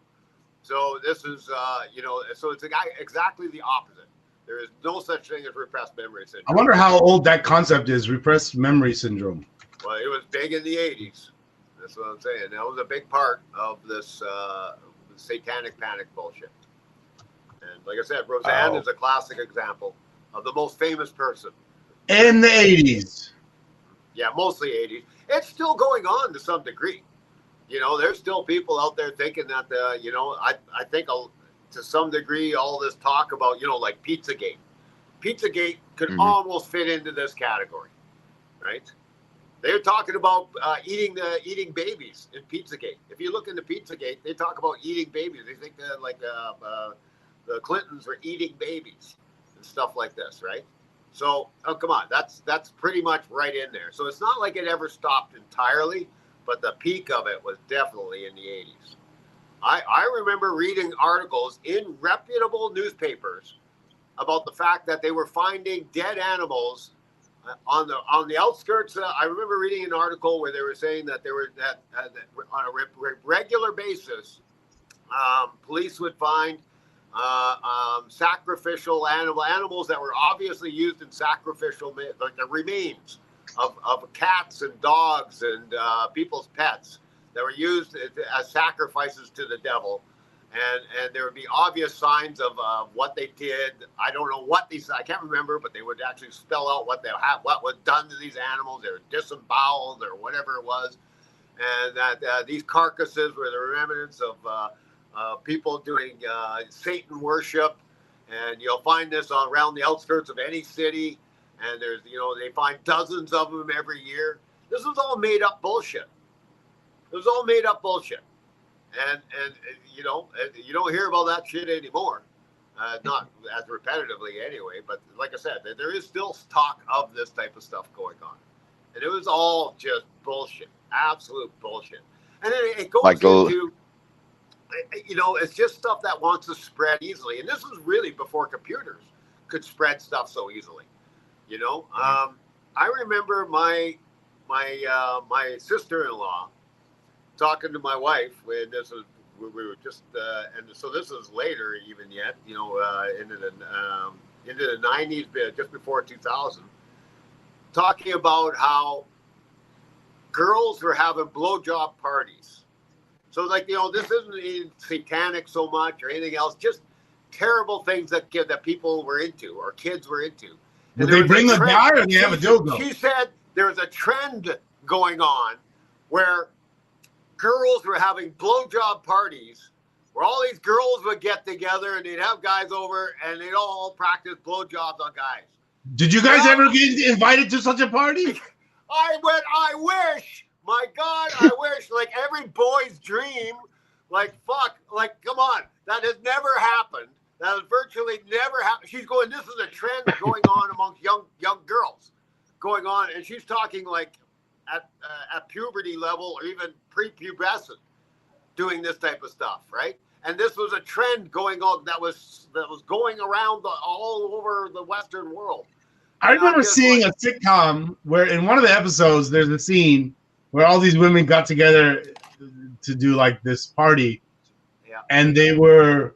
So this is, you know, so it's exactly the opposite. There is no such thing as repressed memory syndrome. I wonder how old that concept is, repressed memory syndrome. Well, it was big in the 80s. That's what I'm saying. That was a big part of this satanic panic bullshit. And like I said, Roseanne is a classic example of the most famous person. In the 80s. Yeah, mostly 80s. It's still going on to some degree. You know, there's still people out there thinking that, you know, I think to some degree all this talk about, you know, like Pizzagate. Pizzagate could almost fit into this category, right? They're talking about eating babies in Pizzagate. If you look into Pizzagate, they talk about eating babies. They think that the Clintons were eating babies and stuff like this, right? So, oh, come on, that's pretty much right in there. So it's not like it ever stopped entirely, but the peak of it was definitely in the 80s. I remember reading articles in reputable newspapers about the fact that they were finding dead animals on the outskirts. I remember reading an article where they were saying that on a regular basis, police would find sacrificial animals that were obviously used in sacrificial, like the remains of cats and dogs and people's pets that were used as sacrifices to the devil, and there would be obvious signs of what they did. I don't know what I can't remember, but they would actually spell out what was done to these animals. They were disemboweled or whatever it was, and that these carcasses were the remnants of people doing Satan worship, and you'll find this around the outskirts of any city. And there's, you know, they find dozens of them every year. This was all made up bullshit. It was all made up bullshit, and you know, you don't hear about that shit anymore, not as repetitively anyway. But like I said, there is still talk of this type of stuff going on, and it was all just bullshit, absolute bullshit. And then it goes into, you know, it's just stuff that wants to spread easily. And this was really before computers could spread stuff so easily. You know, I remember my sister-in-law talking to my wife when we were just, and so this is later even yet, you know, into the 90s, just before 2000. talking about how girls were having blowjob parties. So, like, you know, this isn't even satanic so much or anything else, just terrible things that people were into or kids were into. Would they bring a guy or they have a dildo? She said there was a trend going on where girls were having blowjob parties where all these girls would get together and they'd have guys over and they'd all practice blowjobs on guys. Did you guys ever get invited to such a party? I wish. My God, I wish. Like every boy's dream. Like, fuck. Like, come on. That has never happened. That has virtually never happened. She's going, this is a trend going on amongst young girls going on. And she's talking like at puberty level or even prepubescent doing this type of stuff, right? And this was a trend going on that was going around all over the Western world. I remember seeing a sitcom where in one of the episodes there's a scene where all these women got together to do like this party, and they were,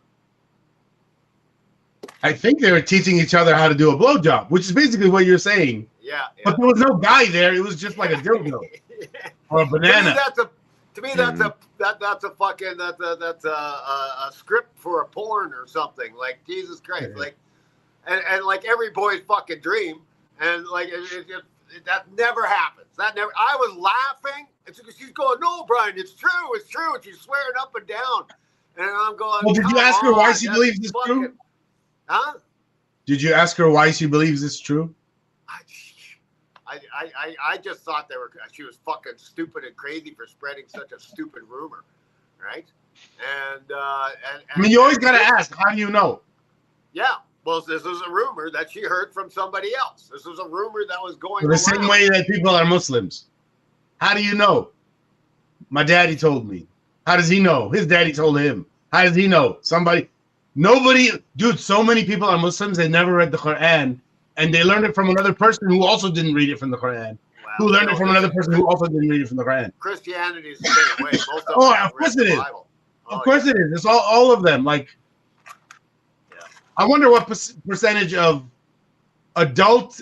I think they were teaching each other how to do a blowjob, which is basically what you're saying. Yeah. But there was no guy there; it was just like a dildo or a banana. To me, that's a script for a porn or something. Like Jesus Christ, like, and like every boy's fucking dream, and like that never happens. That never. I was laughing, and she's going, "No, Brian, it's true, and she's swearing up and down, and I'm going. Well, did you ask her why she believes it's true? Huh? Did you ask her why she believes it's true? I just thought she was fucking stupid and crazy for spreading such a stupid rumor, right? And I mean, you always gotta ask, how do you know? Yeah, well, this was a rumor that she heard from somebody else. This was a rumor that was going the same way that people are Muslims. How do you know? My daddy told me. How does he know? His daddy told him. How does he know? Nobody, dude, so many people are Muslims, they never read the Quran. And they learned it from another person who also didn't read it from the Quran. Wow. Who learned it from another person who also didn't read it from the Quran. Christianity is the same way. Most of of course it is. Of course it is. It's all of them. Like, I wonder what percentage of adult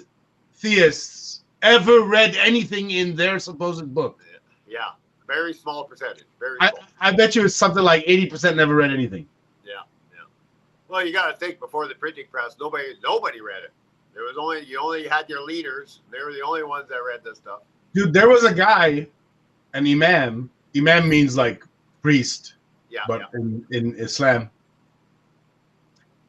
theists ever read anything in their supposed book. Yeah, very small percentage. Very small. I bet you it's something like 80% never read anything. Yeah. Well, you got to think, before the printing press, nobody read it. You only had your leaders. They were the only ones that read this stuff. Dude, there was a guy, an imam. Imam means like priest. Yeah. But in Islam.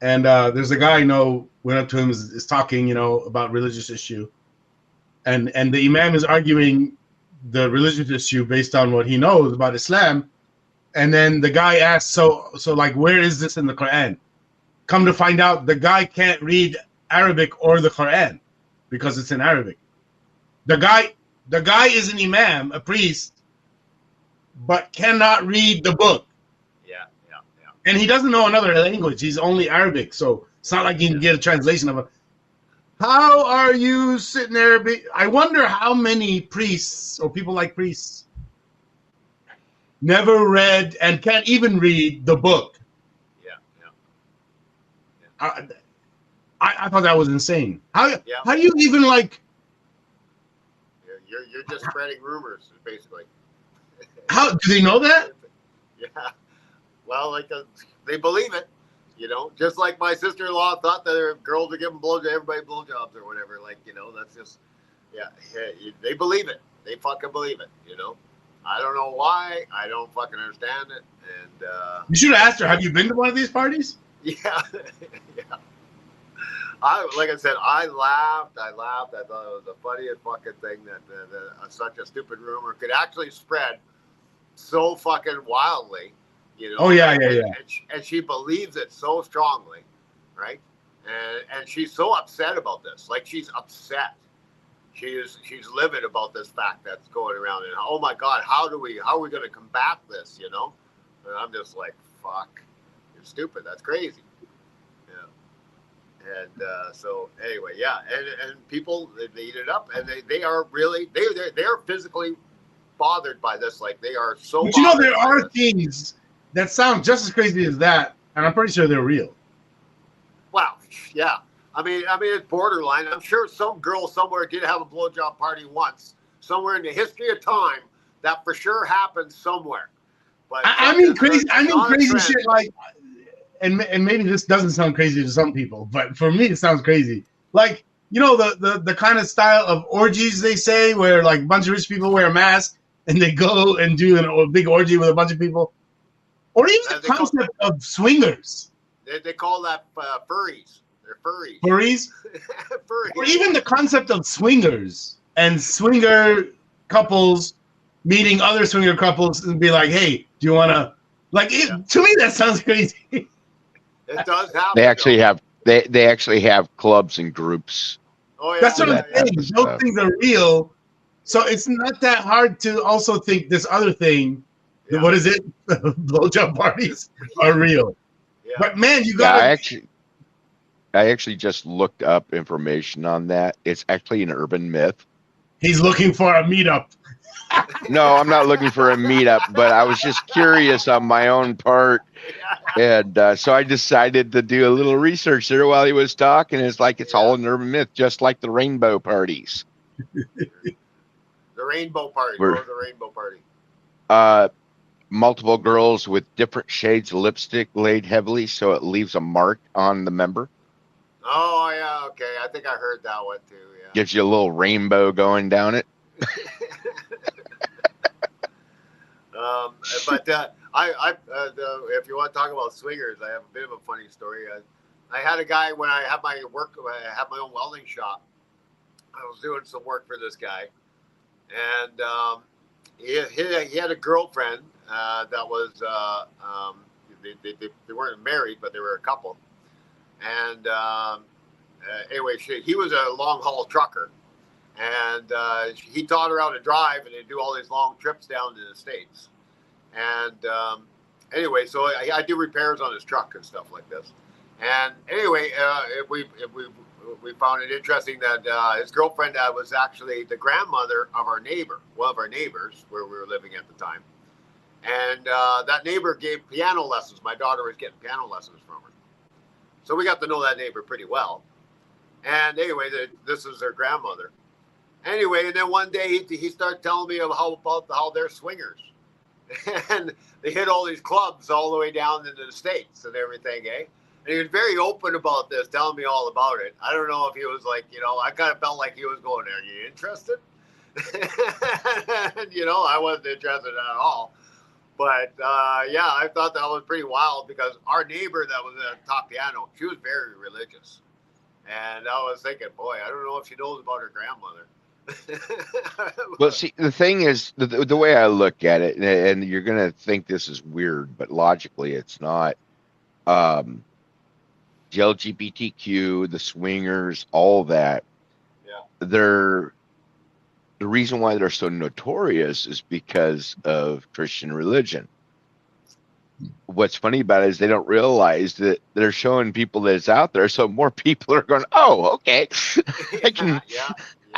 And there's a guy I know went up to him, is talking, about religious issue. And the imam is arguing the religious issue based on what he knows about Islam. And then the guy asks, so like, where is this in the Quran? Come to find out, the guy can't read Arabic or the Quran because it's in Arabic. The guy is an imam, a priest, but cannot read the book. Yeah. And he doesn't know another language. He's only Arabic, so it's not like he can get a translation of it. How are you sitting there? I wonder how many priests or people like priests never read and can't even read the book. I thought that was insane. How do you even like? You're just spreading rumors, basically. How do they know that? Yeah, well, like they believe it, Just like my sister-in-law thought that girls are giving everybody blowjobs or whatever. Like, that's just they believe it. They fucking believe it. I don't know why. I don't fucking understand it. And you should have asked her. Have you been to one of these parties? Yeah. Like I said, I laughed. I thought it was the funniest fucking thing that such a stupid rumor could actually spread so fucking wildly, Oh yeah. And she believes it so strongly, right? And she's so upset about this. Like, she's upset. She's livid about this fact that's going around. And oh my God, how are we going to combat this? And I'm just like, fuck, you're stupid. That's crazy. And so anyway, and people, they eat it up, and they are really they're physically bothered by this. Like, they are so. But there are things that sound just as crazy as that, and I'm pretty sure they're real. Wow, yeah. I mean, it's borderline. I'm sure some girl somewhere did have a blowjob party once, somewhere in the history of time. That for sure happened somewhere. But I mean crazy. I mean crazy shit like, and maybe this doesn't sound crazy to some people, but for me it sounds crazy. Like, you know, the kind of style of orgies they say, where like a bunch of rich people wear a mask and they go and do a big orgy with a bunch of people, or even the concept of swingers. They call that furries. They're furries. Furries. Furries. Or even the concept of swingers and swinger couples meeting other swinger couples and be like, hey, do you want to, like, to me that sounds crazy. It does happen. They actually have they actually have clubs and groups. Oh yeah, that's what I'm saying. Those things are real, so it's not that hard to also think this other thing. Yeah. What is it? Blowjob parties are real. Yeah. But man, you gotta. I actually just looked up information on that. It's actually an urban myth. He's looking for a meetup. No, I'm not looking for a meetup, but I was just curious on my own part. And so I decided to do a little research there while he was talking. It's like it's all an urban myth, just like the rainbow parties. The rainbow party. What was the rainbow party? Multiple girls with different shades of lipstick laid heavily so it leaves a mark on the member. Oh, yeah, okay. I think I heard that one too, yeah. Gives you a little rainbow going down it. But if you want to talk about swingers, I have a bit of a funny story. I had a guy when I had my own welding shop. I was doing some work for this guy, and he had a girlfriend that was they weren't married, but they were a couple. And anyway, he was a long haul trucker, and he taught her how to drive, and they do all these long trips down to the States. And anyway, so I do repairs on his truck and stuff like this. And anyway, we found it interesting that his girlfriend was actually the grandmother of our neighbor, one of our neighbors where we were living at the time. And that neighbor gave piano lessons. My daughter was getting piano lessons from her. So we got to know that neighbor pretty well. And anyway, this is their grandmother. Anyway, and then one day he started telling me about how they're swingers. And they hit all these clubs all the way down into the States and everything, eh? And he was very open about this, telling me all about it. I don't know if he was like, I kind of felt like he was going, are you interested? And, I wasn't interested at all. But, yeah, I thought that was pretty wild because our neighbor that was at top piano, she was very religious. And I was thinking, boy, I don't know if she knows about her grandmother. Well, see, the thing is, the way I look at it, and you're going to think this is weird, but logically it's not. The LGBTQ, the swingers, all that. Yeah. The reason why they're so notorious is because of Christian religion. What's funny about it is they don't realize that they're showing people that it's out there, so more people are going, oh, okay, I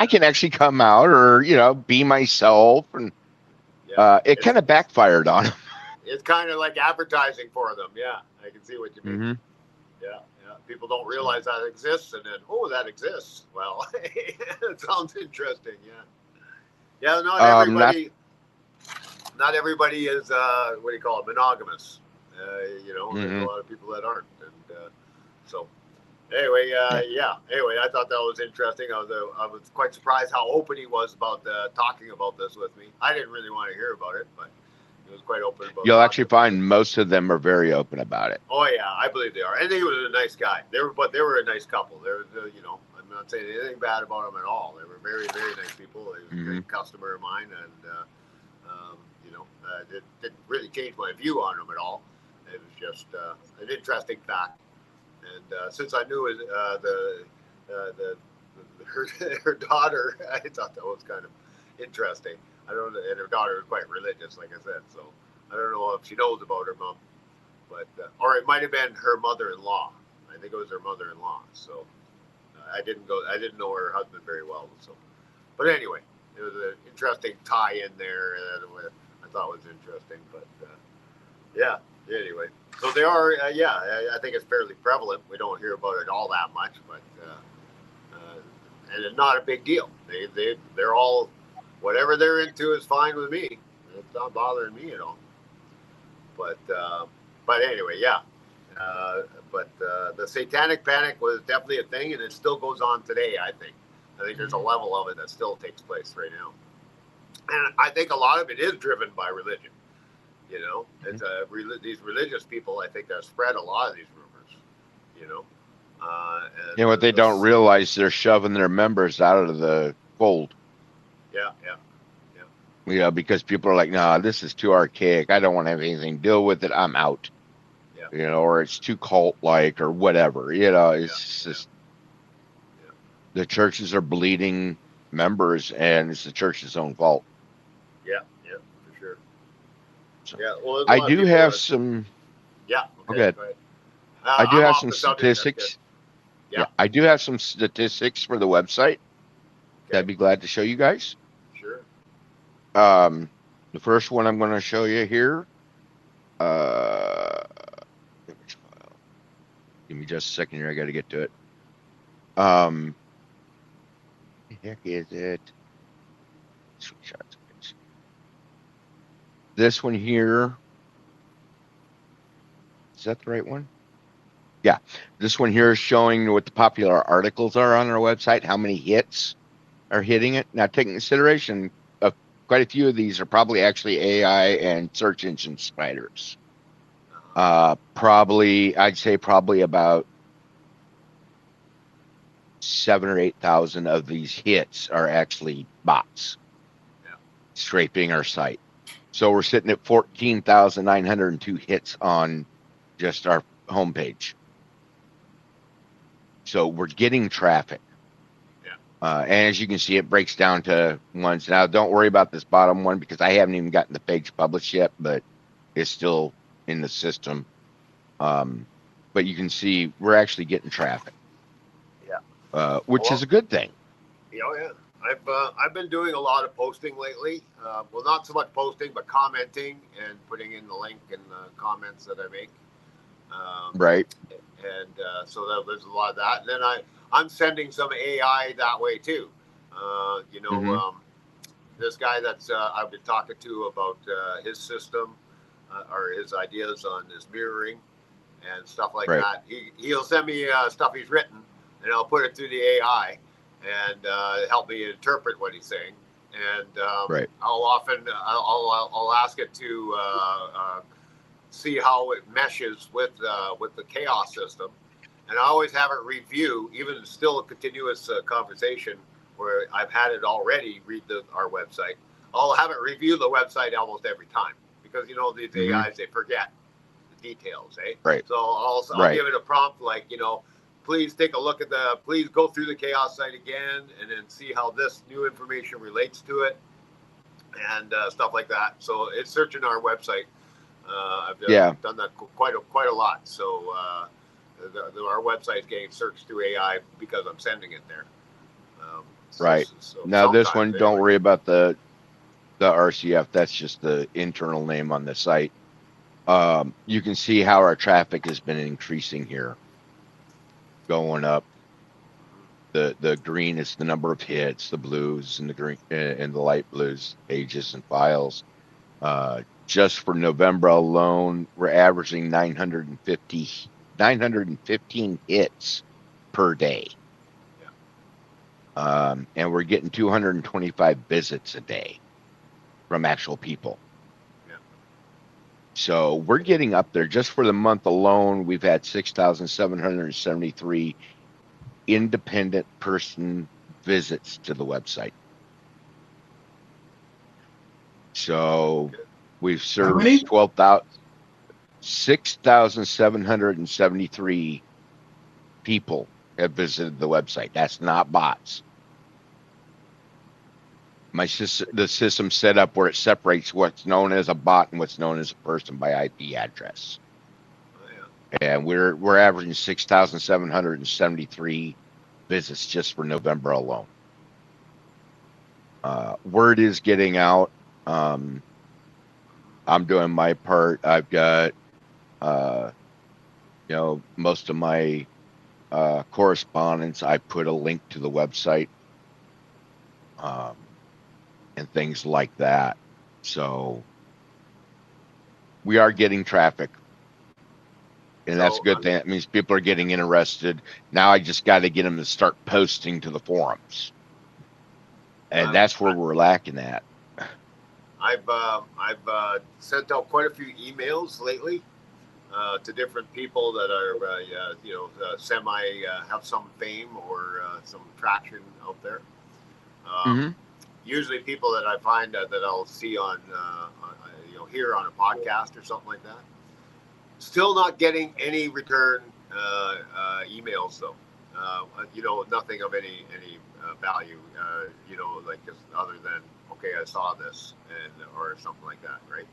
can actually come out or be myself, and it kind of backfired on them. It's kind of like advertising for them. Yeah, I can see what you mean. Mm-hmm. Yeah. People don't realize that exists, and then that exists. Well, it sounds interesting. Yeah. Not everybody. Not everybody is monogamous. There's a lot of people that aren't, and so. Anyway, Anyway, I thought that was interesting. I was quite surprised how open he was about talking about this with me. I didn't really want to hear about it, but he was quite open about it. You'll actually find most of them are very open about it. Oh yeah, I believe they are, and he was a nice guy. They were a nice couple. They were, I'm not saying anything bad about them at all. They were very, very nice people. He was a great customer of mine, and it didn't really change my view on them at all. It was just an interesting fact. And since I knew her daughter, I thought that was kind of interesting. I don't know, and her daughter was quite religious, like I said. So I don't know if she knows about her mom, but or it might have been her mother-in-law. I think it was her mother-in-law. So I didn't know her husband very well. So, but anyway, it was an interesting tie in there that I thought was interesting. But yeah. Anyway, so they are, yeah, I think it's fairly prevalent. We don't hear about it all that much, but and it's not a big deal. They're all, whatever they're into is fine with me. It's not bothering me at all. But anyway, yeah. But the satanic panic was definitely a thing, and it still goes on today. I think there's a level of it that still takes place right now, and I think a lot of it is driven by religion. You know, it's these religious people. I think that spread a lot of these rumors. You know, and what they don't realize, they're shoving their members out of the fold. Yeah. You know, because people are like, nah, this is too archaic. I don't want to have anything to deal with it. I'm out. Yeah. You know, or it's too cult-like or whatever. You know, it's just the churches are bleeding members, and it's the church's own fault. Yeah, for sure. So, yeah, well, I do have some. Yeah. Okay. Go ahead. I do I'm have off some the subject. statistics. Yeah. I do have some statistics for the website. Okay. I'd be glad to show you guys. Sure. The first one I'm going to show you here. Give me just a second here. I got to get to it. The heck is it? Screenshots. This one here. Is that the right one? Yeah. This one here is showing what the popular articles are on our website, how many hits are hitting it. Now, take into consideration, quite a few of these are probably actually AI and search engine spiders. I'd say probably about 7,000 or 8,000 of these hits are actually bots scraping our site. So we're sitting at 14,902 hits on just our homepage. So we're getting traffic. And as you can see, it breaks down to ones. Now, don't worry about this bottom one because I haven't even gotten the page published yet, but it's still in the system. But you can see we're actually getting traffic. Which is a good thing. Yeah. I've been doing a lot of posting lately. Well, not so much posting, but commenting and putting in the link in the comments that I make. Right. And so there's a lot of that. And then I'm sending some AI that way too. This guy that's I've been talking to about his system or his ideas on his mirroring and stuff like that. He'll send me stuff he's written, and I'll put it through the AI and help me interpret what he's saying. And I'll ask it to see how it meshes with the KAOS system, and I always have it review, even still a continuous conversation where I've had it already read our website. I'll have it review the website almost every time because these AIs, they forget the details, eh? Right. So I'll give it a prompt like please take a look at please go through the KAOS site again and then see how this new information relates to it and stuff like that. So it's searching our website. I've done that quite a lot. So our website is getting searched through AI because I'm sending it there. So now this one, don't worry about the RCF. That's just the internal name on the site. You can see how our traffic has been increasing here, going up. The green is the number of hits, the blues and the green and the light blues, pages and files. Just for November alone, we're averaging 915 hits per day. And we're getting 225 visits a day from actual people. So we're getting up there. Just for the month alone, we've had 6,773 independent person visits to the website. So we've served 6,773 people have visited the website. That's not bots. The system set up where it separates what's known as a bot and what's known as a person by IP address. And we're averaging 6,773 visits just for November alone. Word is getting out. I'm doing my part. I've got You know, most of my correspondence, I put a link to the website and things like that. So we are getting traffic. And that's a good thing. That means people are getting interested. Now I just got to get them to start posting to the forums. And that's where we're lacking at. I've sent out quite a few emails lately to different people that are semi have some fame or some traction out there. Usually people that I find that I'll see on here on a podcast or something like that. Still not getting any return emails though. Nothing of any value. Like just other than okay, I saw this or something like that, right?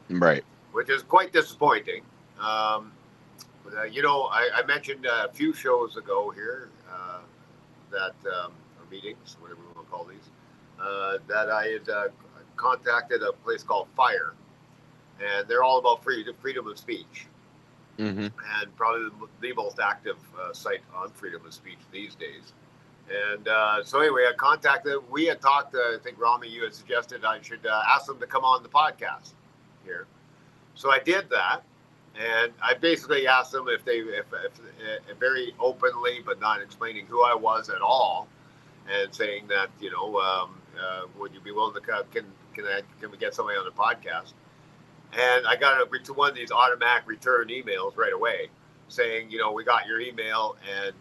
Right. Which is quite disappointing. I mentioned a few shows ago here that or meetings, whatever we want to call these, that I had contacted a place called Fire, and they're all about freedom of speech, and probably the most active site on freedom of speech these days. And so anyway, I contacted. We had talked. I think Rami, you had suggested I should ask them to come on the podcast here. So I did that, and I basically asked them if very openly, but not explaining who I was at all, and saying that would you be willing to can we get somebody on the podcast? And I got one of these automatic return emails right away saying, we got your email, and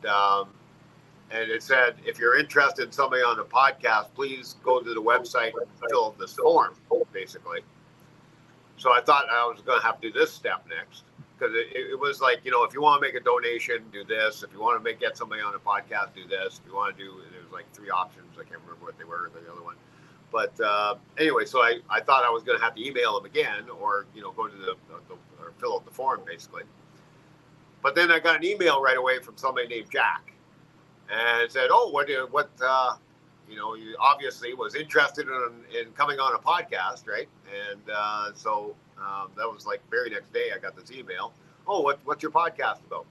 it said, if you're interested in somebody on the podcast, please go to the website and fill out this form, basically. So I thought I was going to have to do this step next, because it was like, if you want to make a donation, do this. If you want to get somebody on a podcast, do this. If you want to there's like 3 options. I can't remember what they were, the other one. But anyway, so I thought I was going to have to email them again or, go to or fill out the form, basically. But then I got an email right away from somebody named Jack. And it said, oh, you obviously was interested in coming on a podcast, right? And so that was like very next day I got this email. Oh, what's your podcast about?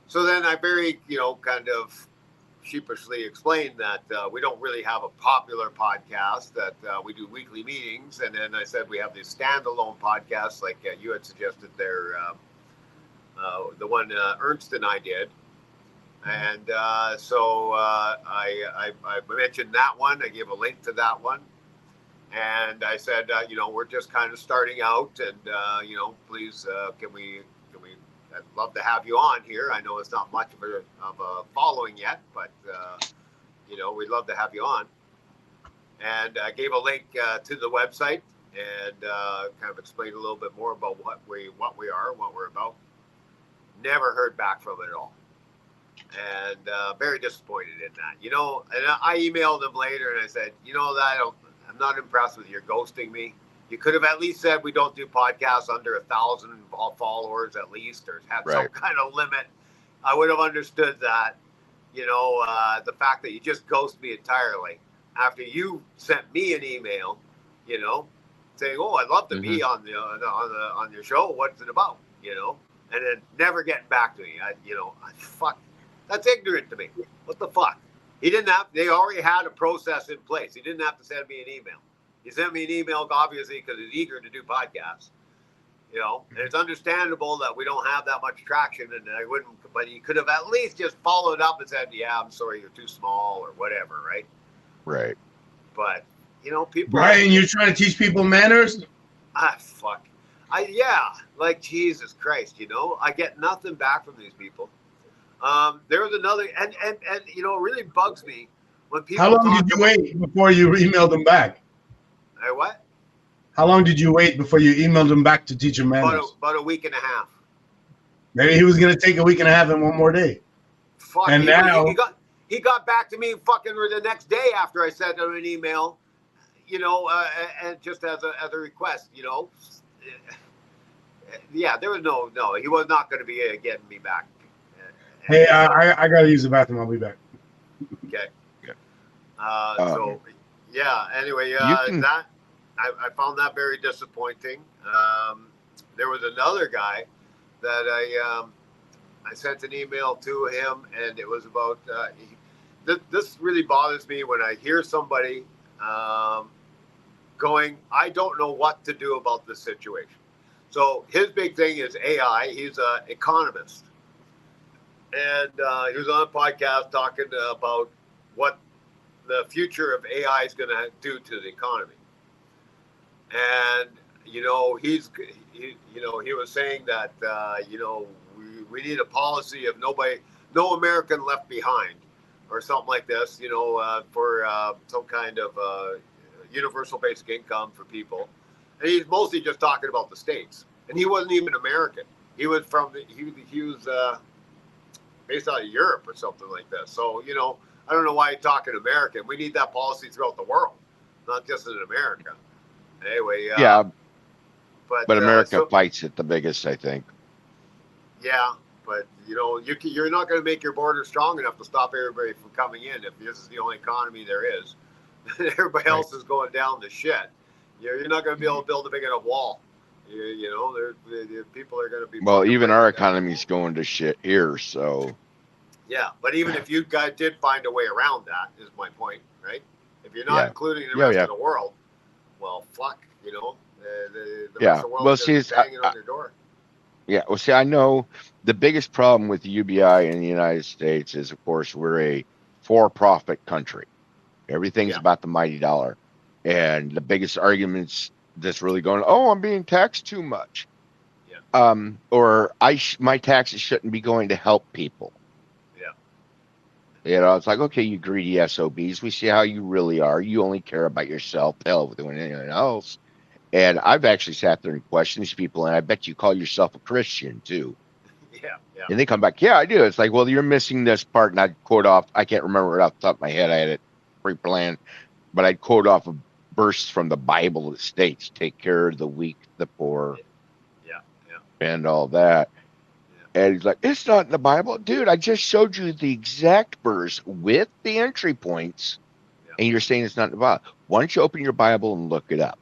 So then I very, kind of sheepishly explained that we don't really have a popular podcast, that we do weekly meetings. And then I said we have these standalone podcasts like you had suggested there, the one Ernst and I did. And so I mentioned that one. I gave a link to that one. And I said, we're just kind of starting out. And, please, can we I'd love to have you on here. I know it's not much of a following yet, but, we'd love to have you on. And I gave a link to the website and kind of explained a little bit more about what we are, what we're about. Never heard back from it at all. And very disappointed in that, and I emailed him later and I said, I'm not impressed with your ghosting me. You could have at least said we don't do podcasts under 1,000 followers at least, or had some kind of limit. I would have understood that, the fact that you just ghost me entirely after you sent me an email, saying, oh, I'd love to be on your show. What's it about? And then never getting back to me. Fuck. That's ignorant to me. What the fuck? They already had a process in place. He didn't have to send me an email. He sent me an email, obviously, because he's eager to do podcasts. And it's understandable that we don't have that much traction, and but he could have at least just followed up and said, yeah, I'm sorry, you're too small, or whatever, right? Right. But, people... Brian, you're trying to teach people manners? Fuck. Like Jesus Christ, I get nothing back from these people. There was another, and it really bugs me when people. How long did you wait before you emailed them back? What? How long did you wait before you emailed them back to teach them manners? About a week and a half. Maybe he was going to take a week and a half and one more day. Fuck. And now he got back to me fucking the next day after I sent him an email, and just as a request, Yeah, there was no. He was not going to be getting me back. Hey, I got to use the bathroom. I'll be back. Okay. So, yeah. Anyway, that I found that very disappointing. there was another guy that I sent an email to him, and it was about this really bothers me when I hear somebody going, I don't know what to do about this situation. So his big thing is AI. He's an economist. And he was on a podcast talking about what the future of AI is going to do to the economy. And, you know, he was saying that, you know, we need a policy of no American left behind or something like this, you know, for some kind of universal basic income for people. And he's mostly just talking about the States. And he wasn't even American. He was from, he was based out of Europe or something like that. So, you know, I don't know why you're talking American. We need that policy throughout the world, not just in America. Anyway. Yeah. But America fights it the biggest, I think. Yeah. But, you know, you're not going to make your border strong enough to stop everybody from coming in if this is the only economy there is. Everybody else is going down the shit. You're not going to be able to build a big enough wall. You know, people are going to be. Well, even our economy's going to shit here, so. Yeah, but even if you guys did find a way around that, is my point, right? If you're not including the rest of the world, well, fuck, you know, the rest of the world is banging on your door. Yeah, well, see, I know the biggest problem with the UBI in the United States is, of course, we're a for-profit country. Everything's about the mighty dollar. And the biggest arguments that's really going, oh, I'm being taxed too much. Yeah. Or my taxes shouldn't be going to help people. Yeah. You know, it's like, okay, you greedy SOBs. We see how you really are. You only care about yourself. Hell with anything else. And I've actually sat there and questioned these people, and I bet you call yourself a Christian too. Yeah, yeah. And they come back, yeah, I do. It's like, well, you're missing this part. And I'd quote off, I can't remember it off the top of my head. I had it pre-planned, but I'd quote off a verse from the Bible that states, take care of the weak, the poor, and all that. Yeah. And he's like, it's not in the Bible. Dude, I just showed you the exact verse with the entry points, and you're saying it's not in the Bible. Why don't you open your Bible and look it up?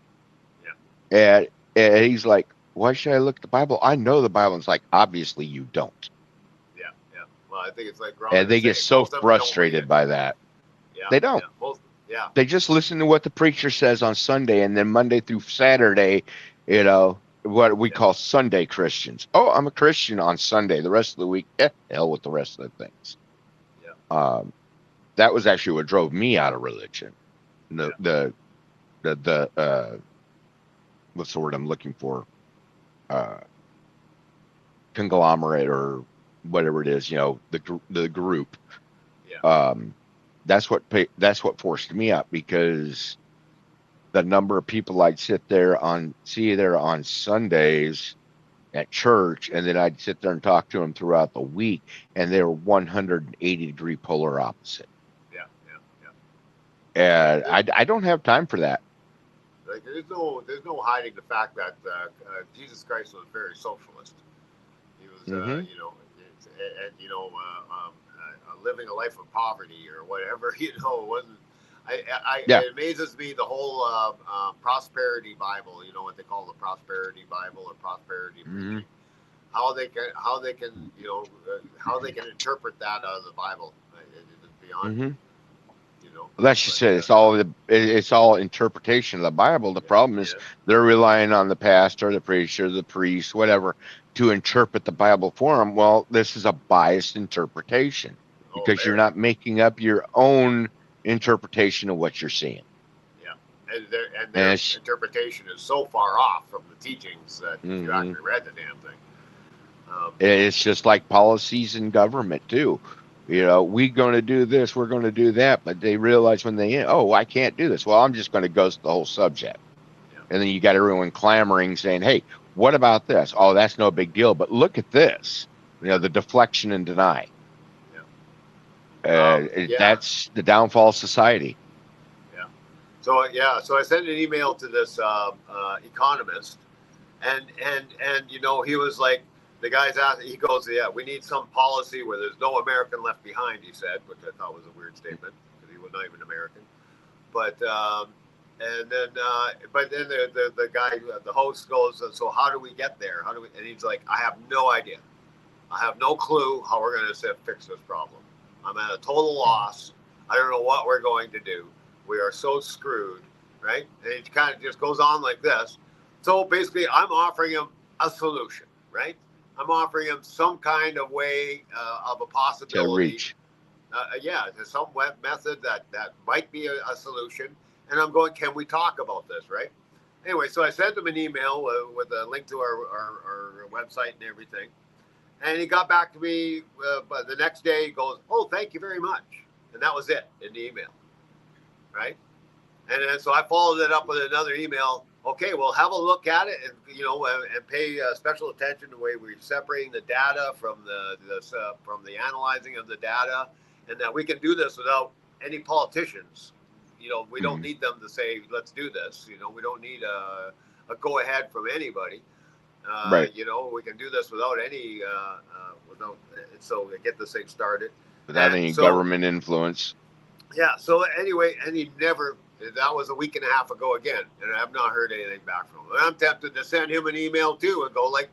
Yeah. And he's like, why should I look at the Bible? I know the Bible. And it's like, obviously you don't. Yeah, yeah. Well, I think it's like Ron, and they get so frustrated by that. Yeah, they don't. Yeah. They just listen to what the preacher says on Sunday, and then Monday through Saturday, you know, what we call Sunday Christians. Oh, I'm a Christian on Sunday. The rest of the week, hell with the rest of the things. Yeah. That was actually what drove me out of religion. The what's the word I'm looking for? Conglomerate or whatever it is, you know, the group. Yeah. That's what forced me out, because the number of people I'd see there on Sundays at church, and then I'd sit there and talk to them throughout the week, and they were 180-degree polar opposite. Yeah, yeah, yeah. And I don't have time for that. Like there's no hiding the fact that Jesus Christ was very socialist. He was, living a life of poverty or whatever. You know, it wasn't. It amazes me the whole prosperity Bible. You know what they call the prosperity Bible or prosperity preaching. How they can interpret that out of the Bible. It's beyond. You know, well, that's just it. It's all interpretation of the Bible. The problem is they're relying on the pastor, the preacher, the priest, whatever, to interpret the Bible for them. Well, this is a biased interpretation because you're not making up your own interpretation of what you're seeing. Yeah, and their interpretation is so far off from the teachings that you actually read the damn thing. It's just like policies in government too. You know, we're going to do this, we're going to do that, but they realize when I can't do this. Well, I'm just going to ghost the whole subject. Yeah. And then you got everyone clamoring saying, hey, what about this? Oh, that's no big deal, but look at this. You know, the deflection and deny. That's the downfall of society. Yeah. So I sent an email to this economist, and you know, he was like, the guy's asked, he goes, we need some policy where there's no American left behind, he said, which I thought was a weird statement because he was not even American. But And then, but then the guy, the host goes, so how do we get there? How do we? And he's like, I have no idea. I have no clue how we're going to fix this problem. I'm at a total loss. I don't know what we're going to do. We are so screwed, right? And it kind of just goes on like this. So basically, I'm offering him a solution, right? I'm offering him some kind of way of a possibility. To reach. There's some web method that might be a solution. And I'm going, can we talk about this, right? Anyway, so I sent him an email with a link to our website and everything. And he got back to me, but the next day he goes, oh, thank you very much. And that was it in the email, right? And then so I followed it up with another email. Okay, well, have a look at it and, and pay special attention to the way we're separating the data from the analyzing of the data, and that we can do this without any politicians. We don't need them to say, let's do this. We don't need a go ahead from anybody. Right. We can do this without any, so get this thing started. Without any government influence. Yeah. So anyway, and he never, that was a week and a half ago again, and I have not heard anything back from him. And I'm tempted to send him an email too and go like,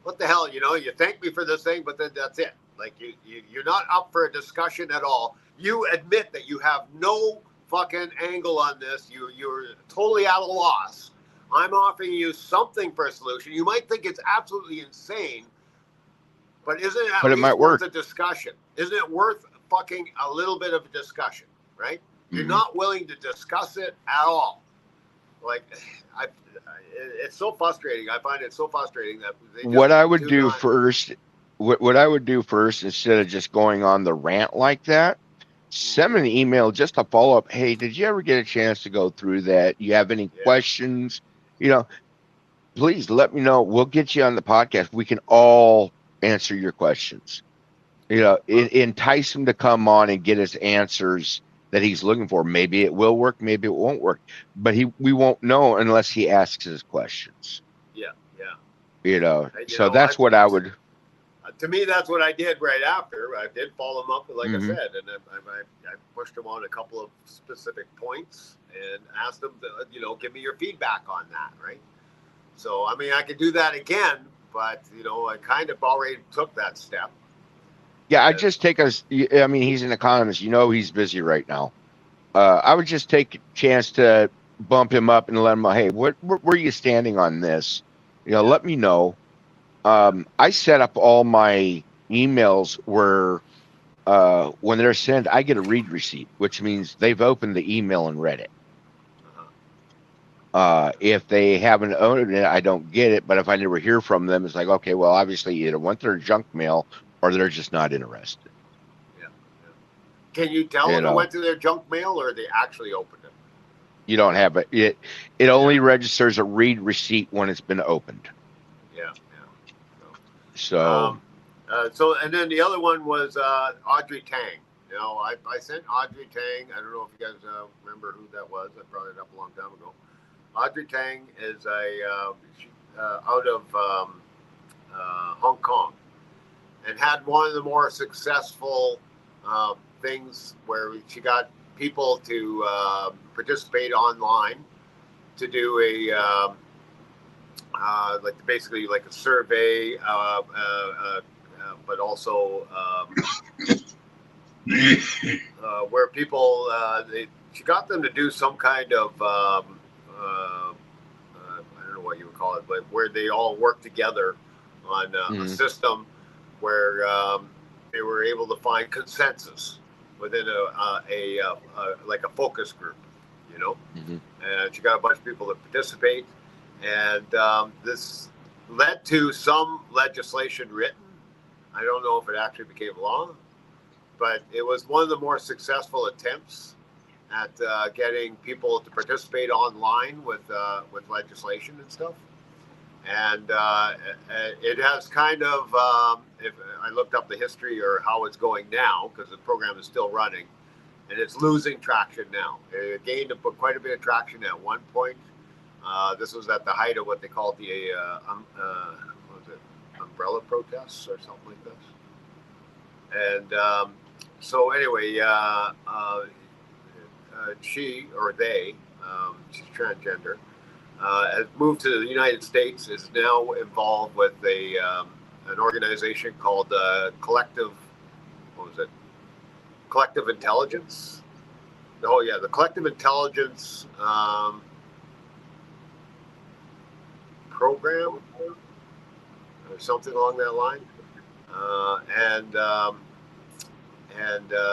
what the hell, you thank me for this thing, but then that's it. Like you're not up for a discussion at all. You admit that you have no fucking angle on this. You're totally at a loss. I'm offering you something for a solution. You might think it's absolutely insane, but isn't it at least worth a discussion? Isn't it worth fucking a little bit of a discussion, right? You're not willing to discuss it at all. Like, it's so frustrating. I find it so frustrating that what I would do first, instead of just going on the rant like that, send me an email just to follow up. Hey, did you ever get a chance to go through that? You have any questions? Please let me know. We'll get you on the podcast. We can all answer your questions. Entice him to come on and get his answers that he's looking for. Maybe it will work, maybe it won't work, but we won't know unless he asks his questions. So that's what I would. To me, that's what I did right after. I did follow him up, like I said, and I pushed him on a couple of specific points and asked him to, give me your feedback on that, right? So, I mean, I could do that again, but, I kind of already took that step. Yeah, I just take he's an economist. He's busy right now. I would just take a chance to bump him up and let him know, hey, where are you standing on this? Let me know. I set up all my emails where when they're sent, I get a read receipt, which means they've opened the email and read it. If they haven't owned it, I don't get it. But if I never hear from them, it's like, okay, well, obviously either went to their junk mail or they're just not interested. Yeah. Can you tell them it went to their junk mail or they actually opened it? You don't have it. It only registers a read receipt when it's been opened. Yeah. So and then the other one was Audrey Tang. I sent Audrey Tang. I don't know if you guys remember who that was. I brought it up a long time ago. Audrey Tang is out of Hong Kong, and had one of the more successful things where she got people to participate online to do a basically like a survey, but also where people she got them to do some kind of I don't know what you would call it, but where they all work together on a system where they were able to find consensus within like a focus group, and she got a bunch of people to participate, and this led to some legislation written. I don't know if it actually became law, but it was one of the more successful attempts at getting people to participate online with legislation and stuff. And it has kind of, if I looked up the history or how it's going now, because the program is still running, and it's losing traction now. It gained quite a bit of traction at one point. This was at the height of what they called the umbrella protests or something like this. And so anyway, she or they she's transgender, has moved to the United States, is now involved with an organization called Collective Intelligence. Oh yeah, the Collective Intelligence program or something along that line.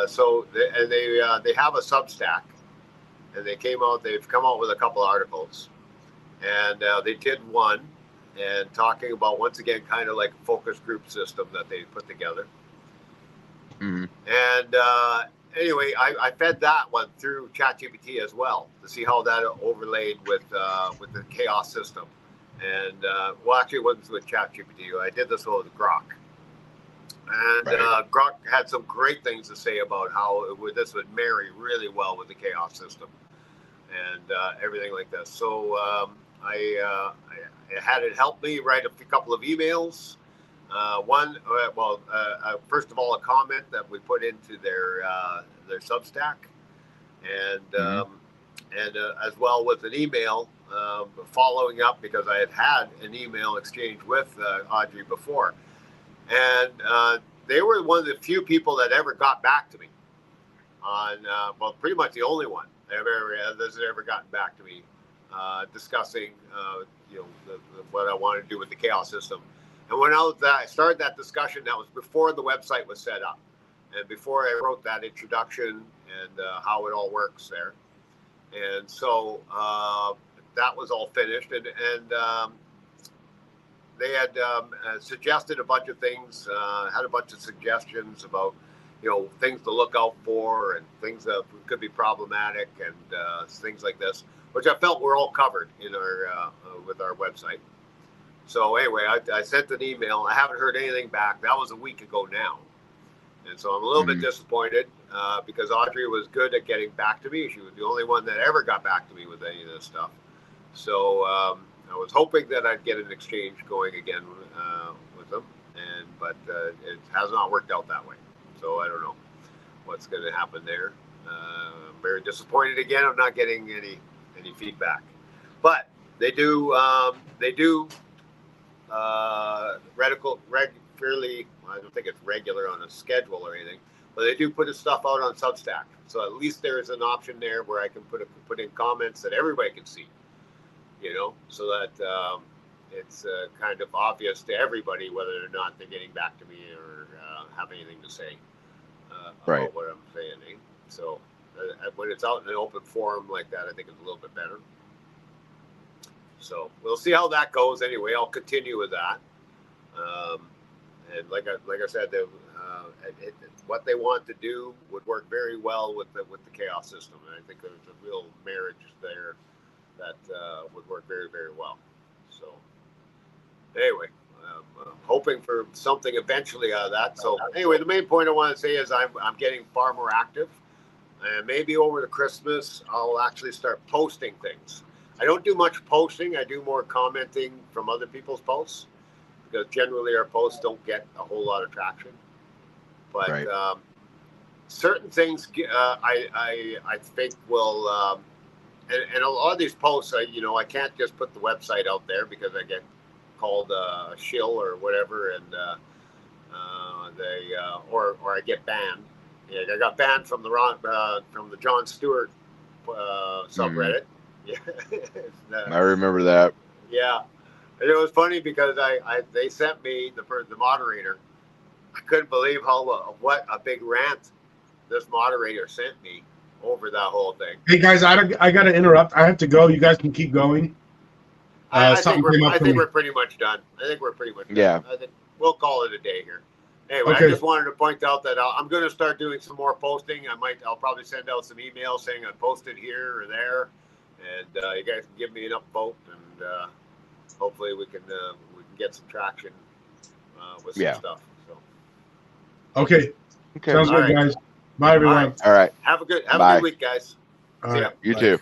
So they have a Substack, and they've come out with a couple articles, and they did one, and talking about, once again, kind of like a focus group system that they put together. Mm-hmm. And anyway, I fed that one through ChatGPT as well to see how that overlaid with the KAOS system. And well, actually, it wasn't with ChatGPT. I did this with Grok. And Grok had some great things to say about how this would marry really well with the KAOS system and everything like this. So I had it help me write a couple of emails. First of all, a comment that we put into their Substack, and as well with an email following up, because I had an email exchange with Audrey before. And they were one of the few people that ever got back to me on, pretty much the only one that's ever gotten back to me discussing, what I wanted to do with the KAOS system. And when I started that discussion, that was before the website was set up, and before I wrote that introduction and how it all works there. And so that was all finished, and they had suggested a bunch of things, had a bunch of suggestions about, things to look out for and things that could be problematic and things like this, which I felt were all covered in our with our website. So anyway, I sent an email. I haven't heard anything back. That was a week ago now. And so I'm a little bit disappointed because Audrey was good at getting back to me. She was the only one that ever got back to me with any of this stuff. So I was hoping that I'd get an exchange going again with them, but it has not worked out that way. So I don't know what's going to happen there. I'm very disappointed again. I'm not getting any feedback, but they do fairly. I don't think it's regular on a schedule or anything, but they do put his stuff out on Substack. So at least there's an option there where I can put in comments that everybody can see. So that it's kind of obvious to everybody whether or not they're getting back to me or have anything to say about what I'm saying. So when it's out in an open forum like that, I think it's a little bit better. So we'll see how that goes. Anyway, I'll continue with that. And like I said, what they want to do would work very well with the KAOS system, and I think there's a real marriage there that would work very, very well. So anyway, I'm hoping for something eventually out of that. So anyway, the main point I want to say is I'm getting far more active, and maybe over the Christmas I'll actually start posting things. I don't do much posting. I do more commenting from other people's posts, because generally our posts don't get a whole lot of traction. But certain things I think will, and a lot of these posts, I can't just put the website out there because I get called a shill or whatever, and or I get banned. Yeah, I got banned from the John Stewart subreddit. Yeah, I remember that. Yeah. And it was funny because they sent me the moderator. I couldn't believe what a big rant this moderator sent me over that whole thing. Hey guys, I got to interrupt. I have to go. You guys can keep going. I think we're pretty much done. I think we'll call it a day here. Anyway, okay. I just wanted to point out that I'm going to start doing some more posting. I'll probably send out some emails saying I posted here or there, and you guys can give me an upvote, and hopefully we can get some traction with some stuff. So. Okay. Sounds good, guys. Bye, everyone. All right. Have a good week, guys. All right. You too.